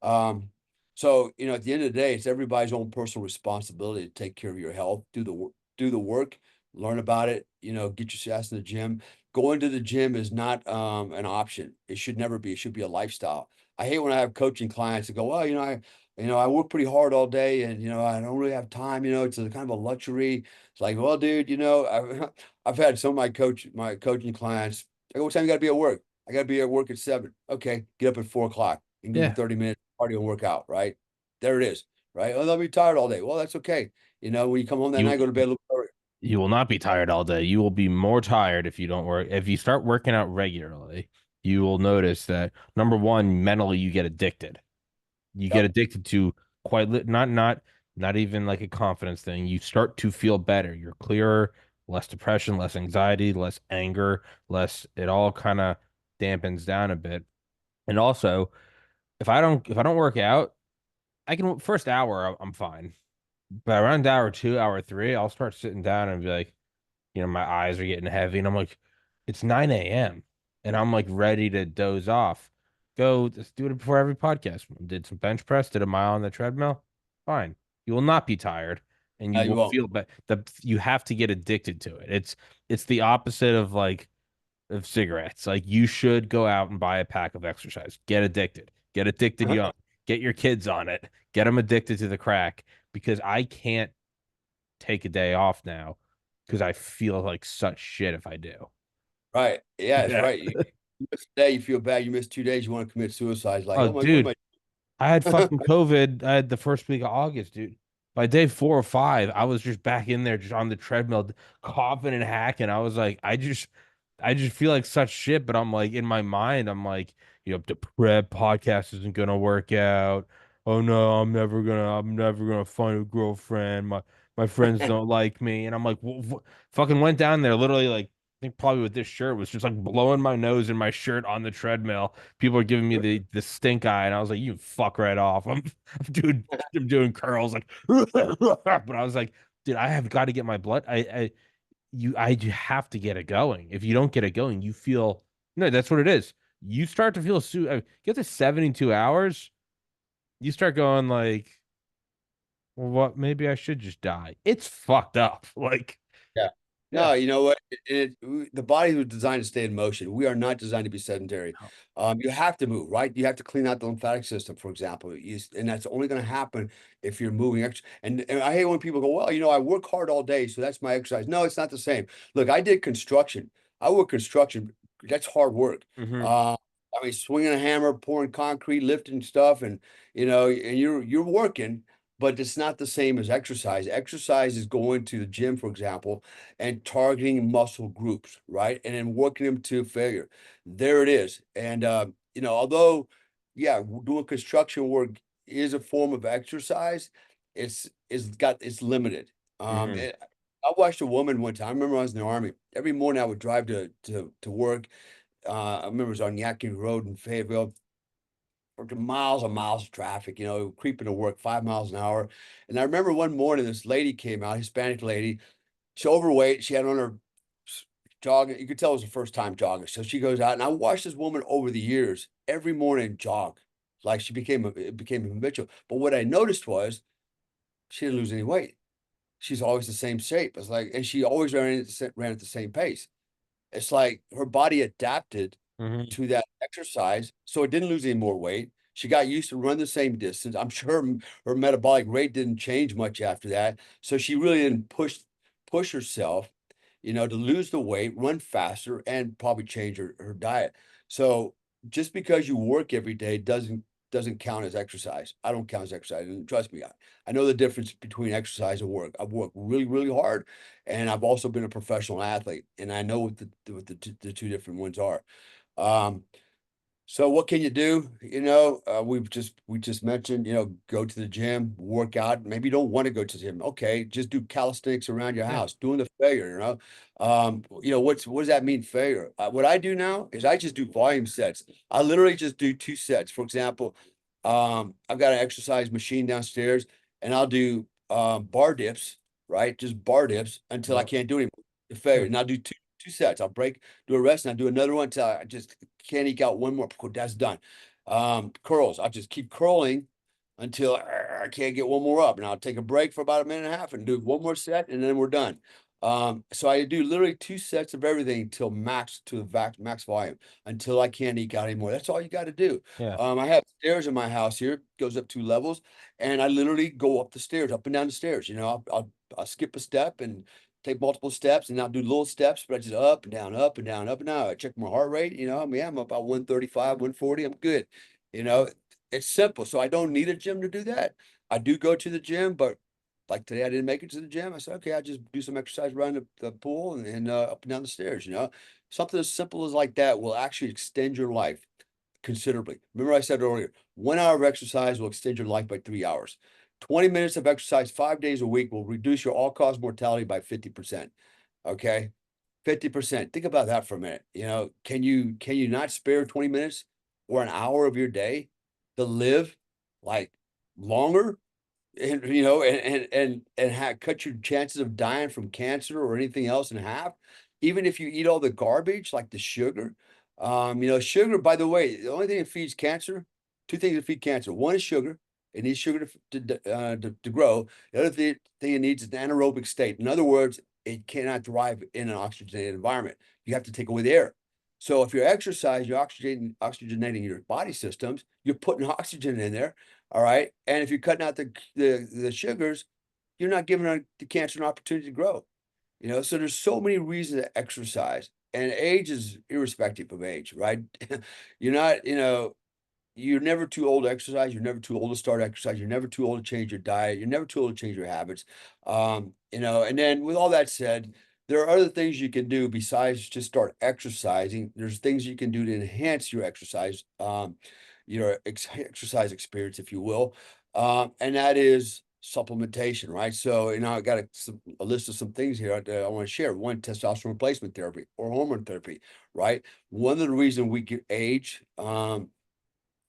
Um, so at the end of the day, it's everybody's own personal responsibility to take care of your health, do the work, learn about it, get your ass in the gym. Going to the gym is not an option. It should never be. It should be a lifestyle. I hate when I have coaching clients that go, well, I work pretty hard all day and, I don't really have time, it's a kind of a luxury. It's like, well, dude, I've had some of my coaching clients. I go, what time you got to be at work? I got to be at work at 7. Okay. Get up at 4 o'clock and give me yeah, 30 minutes cardio and workout. Right. There it is. Right. Oh, they'll be tired all day. Well, that's okay. When you come home that you night, go to bed a little early. you will not be tired all day. You will be more tired if you don't work. If you start working out regularly, you will notice that number one, mentally you get addicted. You get Yep. addicted to not even like a confidence thing. You start to feel better. You're clearer, less depression, less anxiety, less anger, less it all kind of dampens down a bit. And also, if I don't work out, I can first hour I'm fine. But around hour two, hour three, I'll start sitting down and be like, my eyes are getting heavy, and I'm like, it's 9 a.m. and I'm like ready to doze off. Go, just do it before every podcast. Did some bench press, did a mile on the treadmill. Fine. You will not be tired and you You will won't. feel better. You have to get addicted to it. It's the opposite of like of cigarettes. Like you should go out and buy a pack of exercise. Get addicted. Get addicted young. Get your kids on it. Get them addicted to the crack because I can't take a day off now because I feel like such shit if I do. Right. Yeah, it's Yeah. right. You miss a day, you feel bad. You miss 2 days, you want to commit suicide. It's like, Oh, oh my, what am dude, I? I had fucking COVID. I had the first week of August, dude. By day 4 or 5, I was just back in there, just on the treadmill, coughing and hacking. I was like, I just feel like such shit. But I'm like, in my mind, I'm like, the prep podcast isn't gonna work out. Oh no, I'm never gonna find a girlfriend. My friends don't like me, and I'm like, fucking went down there, literally like. I think probably with this shirt was just like blowing my nose in my shirt on the treadmill. People are giving me the stink eye, and I was like, "You fuck right off." I'm doing curls like, but I was like, "Dude, I have got to get my blood. I do have to get it going. If you don't get it going, you feel no. That's what it is. You start to feel get to 72 hours. You start going like, well, what? Maybe I should just die. It's fucked up. Like, Yeah. yeah, No, you know what? The body was designed to stay in motion. We are not designed to be sedentary. You have to move, right? You have to clean out the lymphatic system, for example. And that's only going to happen if you're moving. And I hate when people go, well, I work hard all day, so that's my exercise. No, it's not the same. Look, I did construction. I work construction. That's hard work. hmm Uh, I mean, swinging a hammer, pouring concrete, lifting stuff, and you're working, but it's not the same as exercise. Exercise is going to the gym, for example, and targeting muscle groups, right? And then working them to failure. There it is. And although, yeah, doing construction work is a form of exercise, it's limited. Hmm. And I watched a woman one time. I remember I was in the army. Every morning I would drive to work. I remember it was on Yakima Road in Fayetteville. Working miles and miles of traffic, creeping to work 5 miles an hour. And I remember one morning this lady came out, Hispanic lady. She's overweight. She had on her jogging. You could tell it was the first time jogging. So she goes out, and I watched this woman over the years every morning jog, like it became habitual. But what I noticed was she didn't lose any weight. She's always the same shape. It's like, and she always ran at the same pace. It's like her body adapted Hmm. to that exercise, so it didn't lose any more weight. She got used to run the same distance. I'm sure her metabolic rate didn't change much after that. So she really didn't push herself, to lose the weight, run faster, and probably change her diet. So just because you work every day doesn't count as exercise. I don't count as exercise. And trust me, I know the difference between exercise and work. I've worked really, really hard, and I've also been a professional athlete, and I know what the two different ones are. Um, so what can you do? We just mentioned, go to the gym, work out. Maybe you don't want to go to the gym. Okay, just do calisthenics around your Yeah. house, doing the failure. What does that mean, failure? What I do now is I just do volume sets. I literally just do 2 sets. For example, I've got an exercise machine downstairs, and I'll do bar dips, right? Just bar dips until I Yep. can't do anymore. The failure. Hmm. And I'll do two sets. I'll do a rest, and I'll do another one until I just can't eke out one more. That's done. Curls. I'll just keep curling until I can't get one more up. And I'll take a break for about a minute and a half and do one more set, and then we're done. So I do literally 2 sets of everything till max volume until I can't eke out anymore. That's all you got to do. Yeah. I have stairs in my house here, goes up 2 levels, and I literally go up the stairs, up and down the stairs. I'll skip a step and take multiple steps, and I'll do little steps, but I just up and down, up and down, up and down. I check my heart rate, I'm about 135, 140. I'm good. You know, it's simple. So I don't need a gym to do that. I do go to the gym, but like today I didn't make it to the gym. I said, okay, I just do some exercise around the pool and up and down the stairs. Something as simple as like that will actually extend your life considerably. Remember I said earlier, 1 hour of exercise will extend your life by 3 hours. 20 minutes of exercise 5 days a week will reduce your all-cause mortality by 50%. Okay. 50%. Think about that for a minute. Can you not spare 20 minutes or an hour of your day to live like longer and cut your chances of dying from cancer or anything else in half, even if you eat all the garbage like the sugar. Sugar, by the way, the only thing that feeds cancer, two things that feed cancer. One is sugar. It needs sugar to grow. The other thing it needs is an anaerobic state. In other words, it cannot thrive in an oxygenated environment. You have to take away the air. So if you exercise, you're oxygenating your body systems, you're putting oxygen in there. All right. And if you're cutting out the sugars, you're not giving the cancer an opportunity to grow. So there's so many reasons to exercise. And age is irrespective of age, right? You're not, you're never too old to exercise. You're never too old to start exercise. You're never too old to change your diet. You're never too old to change your habits. And then with all that said, there are other things you can do besides just start exercising. There's things you can do to enhance your exercise experience, if you will. And that is supplementation, right? So, I got a list of some things here that I want to share. One, testosterone replacement therapy or hormone therapy, right? One of the reasons we get age,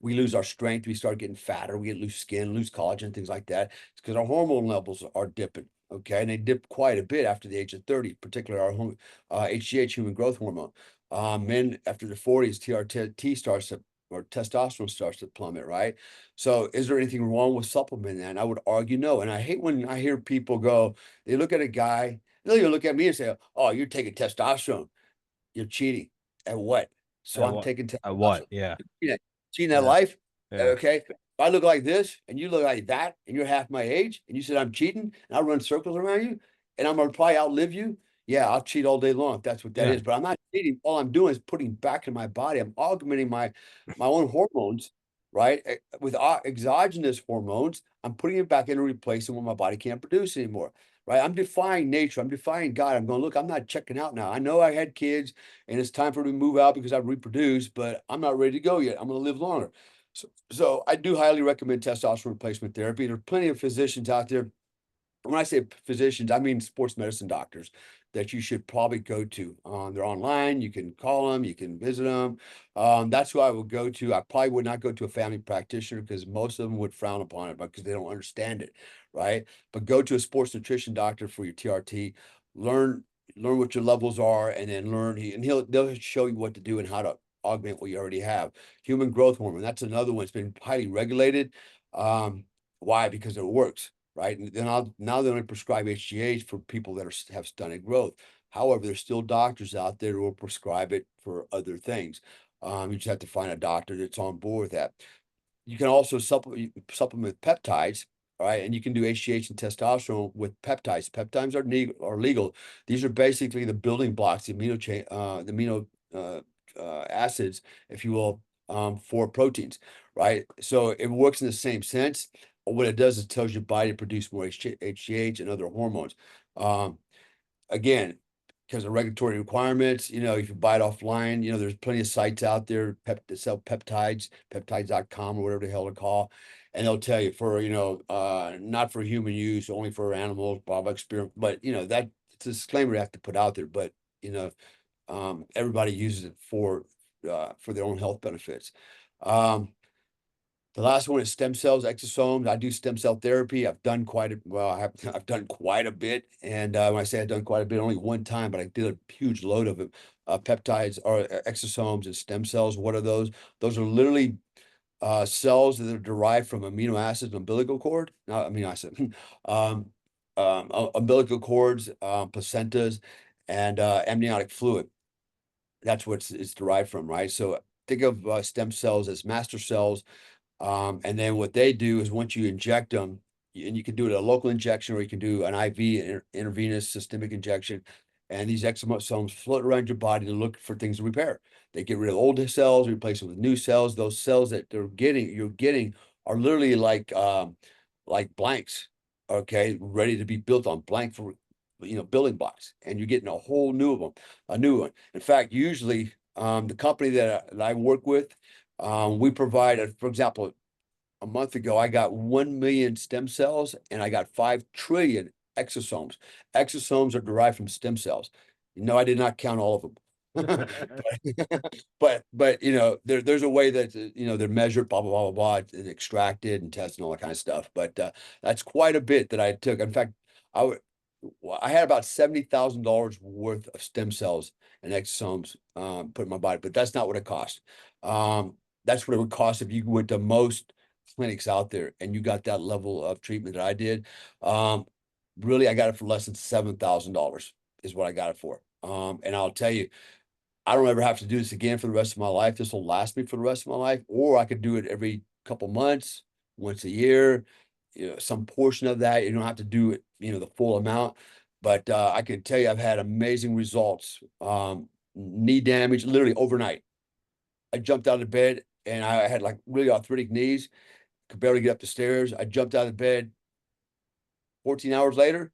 we lose our strength, we start getting fatter, we get loose skin, lose collagen, things like that. It's because our hormone levels are dipping. Okay. And they dip quite a bit after the age of 30, particularly our HGH, human growth hormone. Men after the 40s, TRT starts to, or testosterone starts to plummet, right? So is there anything wrong with supplementing that? And I would argue no. And I hate when I hear people go, they look at a guy, they'll even look at me and say, oh, you're taking testosterone. You're cheating. At what? So At I'm what? taking At what? testosterone. Yeah. Cheating at Yeah. life. Yeah. Okay. If I look like this and you look like that and you're half my age and you said I'm cheating and I run circles around you and I'm gonna probably outlive you, yeah, I'll cheat all day long if that's what that Yeah. is. But I'm not cheating. All I'm doing is putting back in my body. I'm augmenting my own hormones, right? With exogenous hormones, I'm putting it back in and replacing what my body can't produce anymore. Right. I'm defying nature. I'm defying God. I'm going, look, I'm not checking out now. I know I had kids and it's time for me to move out because I've reproduced, but I'm not ready to go yet. I'm going to live longer. So I do highly recommend testosterone replacement therapy. There are plenty of physicians out there when I say physicians, I mean sports medicine doctors that you should probably go to. They're online. You can call them. You can visit them. That's who I would go to. I probably would not go to a family practitioner because most of them would frown upon it because they don't understand it, right? But go to a sports nutrition doctor for your TRT. Learn learn what your levels are, and then they'll show you what to do and how to augment what you already have. Human growth hormone. That's another one. It's been highly regulated. Why? Because it works, right? And then now they only prescribe HGH for people that have stunted growth. However, there's still doctors out there who will prescribe it for other things. You just have to find a doctor that's on board with that. You can also supplement with peptides, all right? And you can do HGH and testosterone with peptides. Peptides are legal. These are basically the building blocks, the amino chain, the amino acids, if you will, for proteins, right? So it works in the same sense. What it does is it tells your body to produce more HGH and other hormones. Um, Again, because of regulatory requirements, if you buy it offline, there's plenty of sites out there that sell peptides, peptides.com or whatever the hell they're called. And they'll tell you for, not for human use, only for animals, blah, blah, experiment. But, that it's a disclaimer you have to put out there. But, everybody uses it for their own health benefits. The last one is stem cells, exosomes. I do stem cell therapy. I've done quite a bit. And when I say I've done quite a bit, only one time, but I did a huge load of it. Peptides or exosomes and stem cells. What are those? Those are literally cells that are derived from amino acids, umbilical cord, not amino acid, umbilical cords, placentas, and amniotic fluid. That's what it's derived from, right? So think of stem cells as master cells, and then what they do is once you inject them, and you can do it a local injection or you can do an IV intravenous systemic injection. And these exosomes float around your body to look for things to repair. They get rid of old cells, replace them with new cells. Those cells that you're getting are literally like blanks, okay, ready to be built on blank for building blocks. And you're getting a whole new of them, a new one. In fact, usually the company that I work with, we provide, for example, a month ago, I got 1 million stem cells and I got 5 trillion exosomes. Exosomes are derived from stem cells. I did not count all of them. but there's a way that they're measured, blah blah blah blah blah, and extracted and tested and all that kind of stuff. But that's quite a bit that I took. In fact, I had about $70,000 worth of stem cells and exosomes put in my body, but that's not what it cost. That's what it would cost if you went to most clinics out there and you got that level of treatment that I did. Really, I got it for less than $7,000 is what I got it for. And I'll tell you, I don't ever have to do this again for the rest of my life. This will last me for the rest of my life, or I could do it every couple months, once a year, some portion of that. You don't have to do it, the full amount. But I can tell you, I've had amazing results. Knee damage, literally overnight. I jumped out of bed and I had like really arthritic knees, could barely get up the stairs. I jumped out of bed 14 hours later,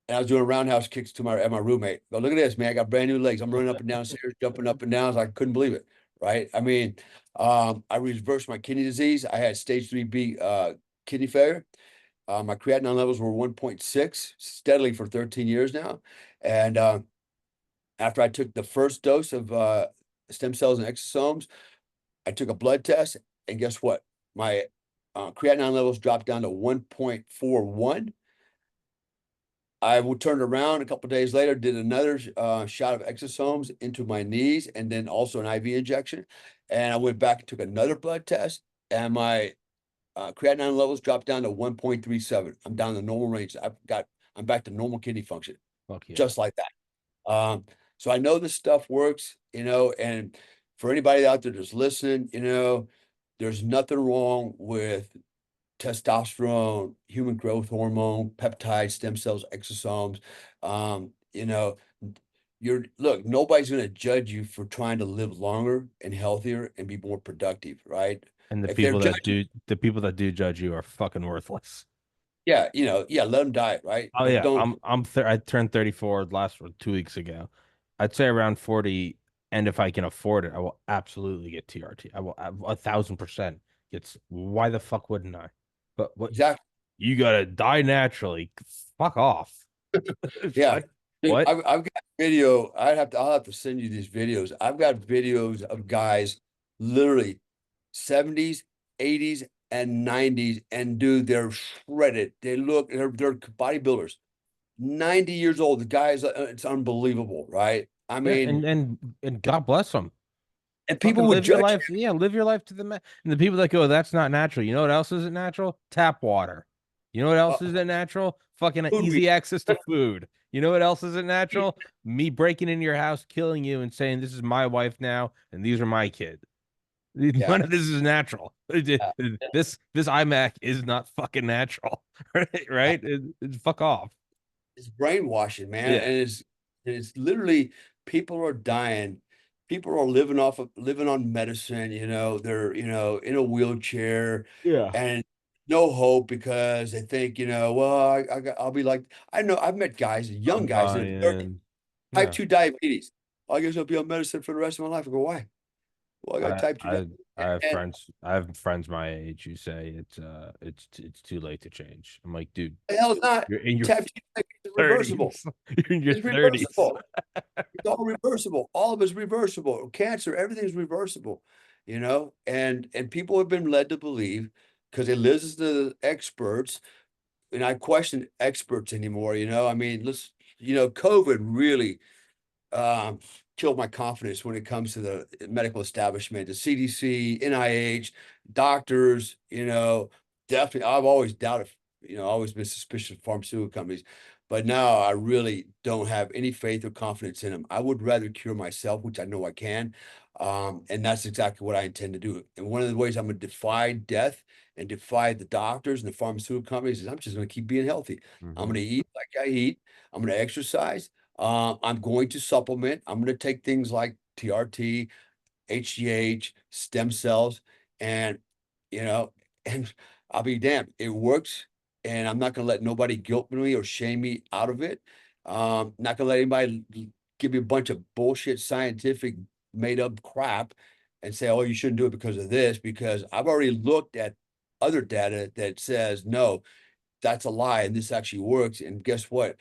and I was doing roundhouse kicks to my roommate. But look at this, man! I got brand new legs. I'm running up and down stairs, jumping up and down. I couldn't believe it. Right? I mean, I reversed my kidney disease. I had stage 3B kidney failure. My creatinine levels were 1.6 steadily for 13 years now. And after I took the first dose of stem cells and exosomes, I took a blood test, and guess what? My creatinine levels dropped down to 1.41. I turned around a couple days later, did another shot of exosomes into my knees, and then also an IV injection. And I went back and took another blood test, and my creatinine levels dropped down to 1.37. I'm down in the normal range. I'm back to normal kidney function, Fuck yeah. just like that. So I know this stuff works, and for anybody out there that's listening, there's nothing wrong with testosterone, human growth hormone, peptides, stem cells, exosomes. You know, nobody's going to judge you for trying to live longer and healthier and be more productive, right? And If they're judging, the people that do judge you are fucking worthless. yeah, yeah, let them die, right? Oh But yeah, don't I turned 34 last 2 weeks ago. I'd say around 40, and if I can afford it, I will absolutely get TRT. I will 1,000% get. Why the fuck wouldn't I? But what? exactly. You gotta die naturally. Fuck off. Yeah. What? Dude, What? I've got video. I'll have to send you these videos. I've got videos of guys literally 70s, 80s, and 90s, and dude, they're shredded. They're bodybuilders. 90 years old. The guys, it's unbelievable, right? I Yeah, mean, and God bless them. and Fucking people would live your judge life. Yeah, live your life to the max. And the people that go, that's not natural. You know what else isn't natural? Tap water. You know what you. else isn't natural? Fucking Food we easy access to food. You know what else isn't natural? Me breaking into your house, killing you, and saying this is my wife now, and these are my kids. yeah. None of this is natural. Yeah. This iMac is not fucking natural. Right? Right? Fuck off. It's brainwashing, man. Yeah. And it's literally people are dying. People are living on medicine, they're, in a wheelchair Yeah. and no hope because they think, well, I'll be like, I know I've met guys, young I'm guys in their 30s, dying. type Yeah. 2 diabetes. I guess I'll be on medicine for the rest of my life. I go, why? Well, I got I type 2 I diabetes. I have And friends my age who say it's too late to change. I'm like, dude, the hell it's not. you're in your Type 2 diabetes is reversible. 30s. You're in your It's 30s. reversible. It's all reversible. All of it's reversible. Cancer, everything's reversible, and people have been led to believe because they listen to the experts, and I question experts anymore, I mean, COVID really um, killed my confidence when it comes to the medical establishment, the CDC, NIH, doctors, definitely. I've always doubted, always been suspicious of pharmaceutical companies, but now I really don't have any faith or confidence in them. I would rather cure myself, which I know I can. And that's exactly what I intend to do. And one of the ways I'm going to defy death and defy the doctors and the pharmaceutical companies is I'm just going to keep being healthy. I'm going Hmm. to eat like I eat. I'm going to exercise. I'm going to supplement. I'm going to take things like TRT, HGH, stem cells, and you know, and I'll be damned. It works, and I'm not going to let nobody guilt me or shame me out of it. Not going to let anybody give me a bunch of bullshit, scientific, made up crap, and say, "Oh, you shouldn't do it because of this." Because I've already looked at other data that says no, that's a lie, and this actually works. And guess what?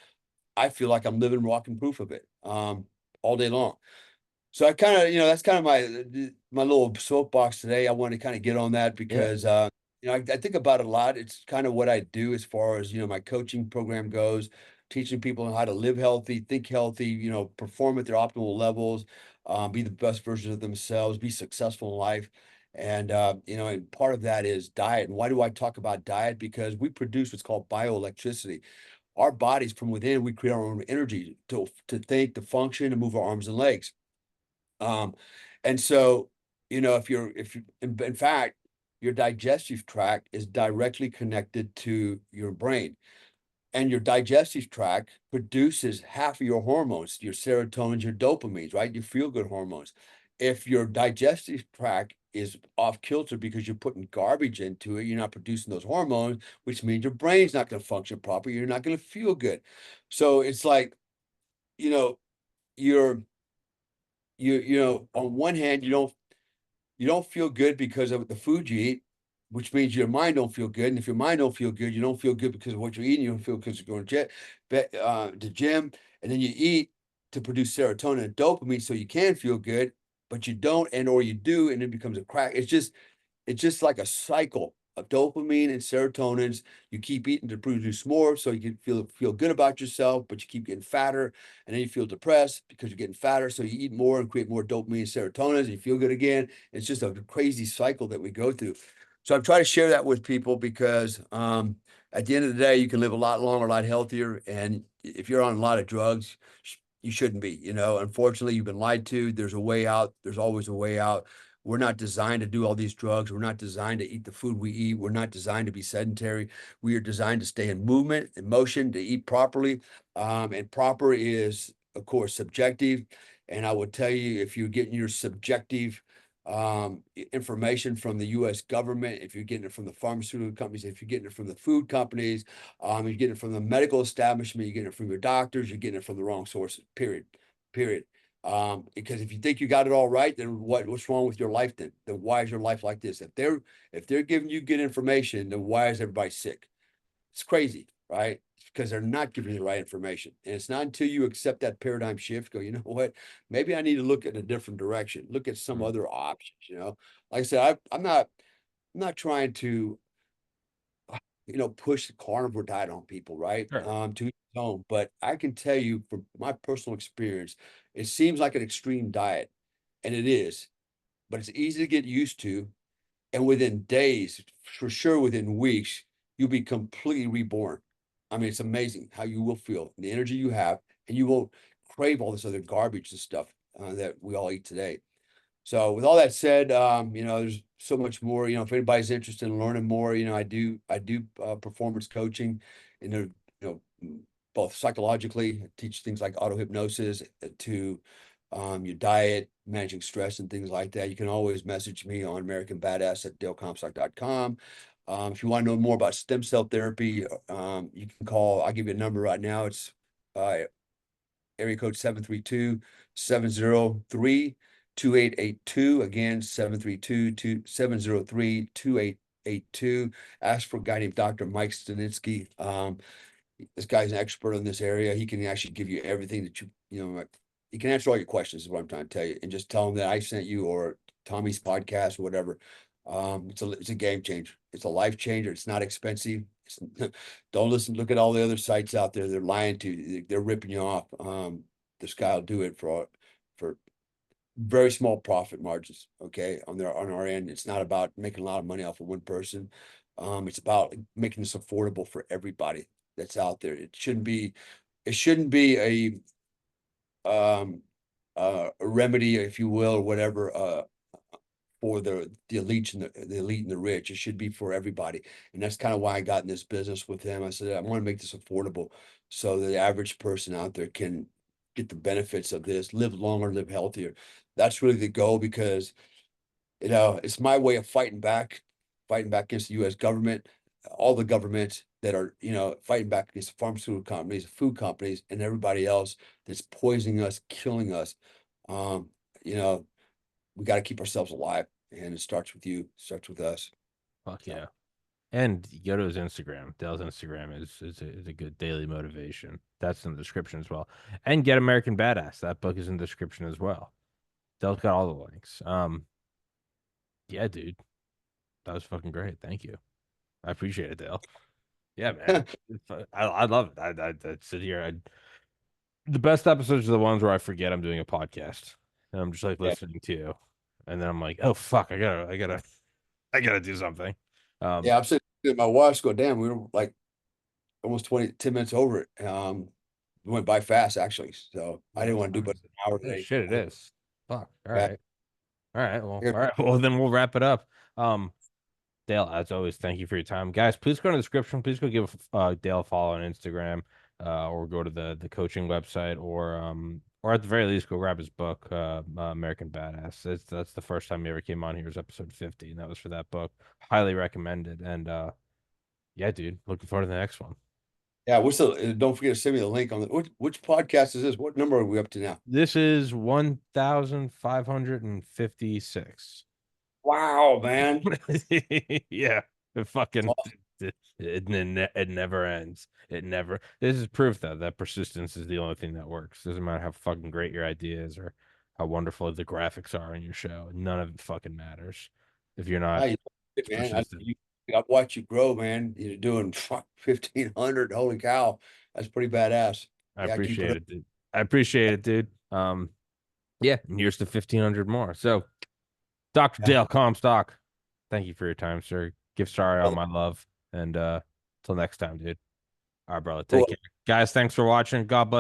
I feel like I'm living walking proof of it all day long. So I kind of, that's kind of my little soapbox today. I want to kind of get on that Yeah. because I think about it a lot. It's kind of what I do as far as my coaching program goes, teaching people how to live healthy, think healthy, perform at their optimal levels, be the best versions of themselves, be successful in life. And part of that is diet. And why do I talk about diet? Because we produce what's called bioelectricity. Our bodies from within, we create our own energy to think, to function, to move our arms and legs. Um, and so, if you, in fact, your digestive tract is directly connected to your brain, and your digestive tract produces half of your hormones, your serotonins, your dopamines, right? Your feel good hormones. If your digestive tract is off kilter because you're putting garbage into it, you're not producing those hormones, which means your brain's not going to function properly. You're not going to feel good. So it's like, you know, you're on one hand, you don't feel good because of the food you eat, which means your mind don't feel good. And if your mind don't feel good, you don't feel good because of what you're eating. You don't feel because you're going to gym, and then you eat to produce serotonin and dopamine so you can feel good, but you don't, and or you do, and it becomes a crack. It's just like a cycle of dopamine and serotonins. You keep eating to produce more, so you can feel good about yourself, but you keep getting fatter, and then you feel depressed because you're getting fatter. So you eat more and create more dopamine and serotonin, and you feel good again. It's just a crazy cycle that we go through. So I'm trying to share that with people because at the end of the day, you can live a lot longer, a lot healthier. And if you're on a lot of drugs, you shouldn't be. Unfortunately, you've been lied to. There's a way out. There's always a way out. We're not designed to do all these drugs. We're not designed to eat the food we eat. We're not designed to be sedentary. We are designed to stay in movement, in motion, to eat properly. And proper is, of course, subjective. And I would tell you, if you're getting your subjective information from the U.S. government, if you're getting it from the pharmaceutical companies, if you're getting it from the food companies, you're getting it from the medical establishment, you're getting it from your doctors, you're getting it from the wrong sources, period. Period. Because if you think you got it all right, then what's wrong with your life then? Then why is your life like this? If they're giving you good information, then why is everybody sick? It's crazy, right? Because they're not giving you the right information. And it's not until you accept that paradigm shift, go, you know what? Maybe I need to look at a different direction, look at some Mm. other options, you know. Like I said, I'm not trying to, push the carnivore diet on people, right? Sure. To each his own. But I can tell you from my personal experience, it seems like an extreme diet, and it is, but it's easy to get used to. And within days, for sure, within weeks, you'll be completely reborn. I mean, it's amazing how you will feel, the energy you have, and you won't crave all this other garbage and stuff that we all eat today. So with all that said, there's so much more, if anybody's interested in learning more, I do performance coaching in the, both psychologically, I teach things like auto hypnosis to your diet, managing stress and things like that. You can always message me on americanbadass@dalecomstock.com. If you want to know more about stem cell therapy, you can call, I'll give you a number right now. It's area code 732-703-2882. Again, 732-703-2882. Ask for a guy named Dr. Mike Stanitsky. This guy's an expert in this area. He can actually give you everything that he can answer all your questions, is what I'm trying to tell you. And just tell him that I sent you, or Tommy's podcast or whatever. It's a game changer. It's a life changer. It's not expensive. Don't listen. Look at all the other sites out there. They're lying to you. They're ripping you off. This guy will do it for very small profit margins. Okay, on our end, it's not about making a lot of money off of one person. It's about making this affordable for everybody that's out there. It shouldn't be a remedy, if you will, or whatever, for the elite and the elite and the rich. It should be for everybody. And that's kind of why I got in this business with him. I said, I want to make this affordable so the average person out there can get the benefits of this, live longer, live healthier. That's really the goal, because it's my way of fighting back against the US government, all the governments that are, fighting back against the pharmaceutical companies, food companies, and everybody else that's poisoning us, killing us. Um, you know, we got to keep ourselves alive, and it starts with you, starts with us. Fuck So yeah. And go to his Instagram. Dale's Instagram is a good daily motivation. That's in the description as well. And get American Badass. That book is in the description as well. Dale's got all the links. Yeah, dude. That was fucking great. Thank you. I appreciate it, Dale. Yeah, man. I love it. I'd sit here. The best episodes are the ones where I forget I'm doing a podcast. And I'm just like yeah, listening to you. And then I'm like, oh fuck, I gotta do something. yeah. I'm sitting at my watch, go, damn, we were like almost 10 minutes over it. It went by fast, actually. So I didn't want to do but an hour Oh today. shit, it is. Fuck. All Yeah. right. All right. Well, all right. Well, then we'll wrap it up. Dale, as always, thank you for your time, guys. Please go in the description. Please go give Dale a follow on Instagram, or go to the coaching website, or at the very least, go grab his book, American Badass. That's the first time he ever came on here was episode 50, and that was for that book. Highly recommended. And yeah, dude, looking forward to the next one. Yeah, don't forget to send me the link on which podcast is this? What number are we up to now? This is 1,556. Wow, man. Yeah, it That's fucking awesome. it never ends. It never. This is proof that persistence is the only thing that works. Doesn't matter how fucking great your idea is or how wonderful the graphics are in your show. None of it fucking matters if you're not Hey, man, persistent. I've watched you grow, man. You're doing 1,500. Holy cow. That's pretty badass. I Yeah, keep it appreciate up. it, dude. I appreciate it, dude. Yeah, and here's to 1,500 more. So, Dr. Yeah, Dale Comstock, thank you for your time, sir. Give Sorry all brother. my love, and till next time, dude. All right, brother. Take Cool. care. Guys, thanks for watching. God bless.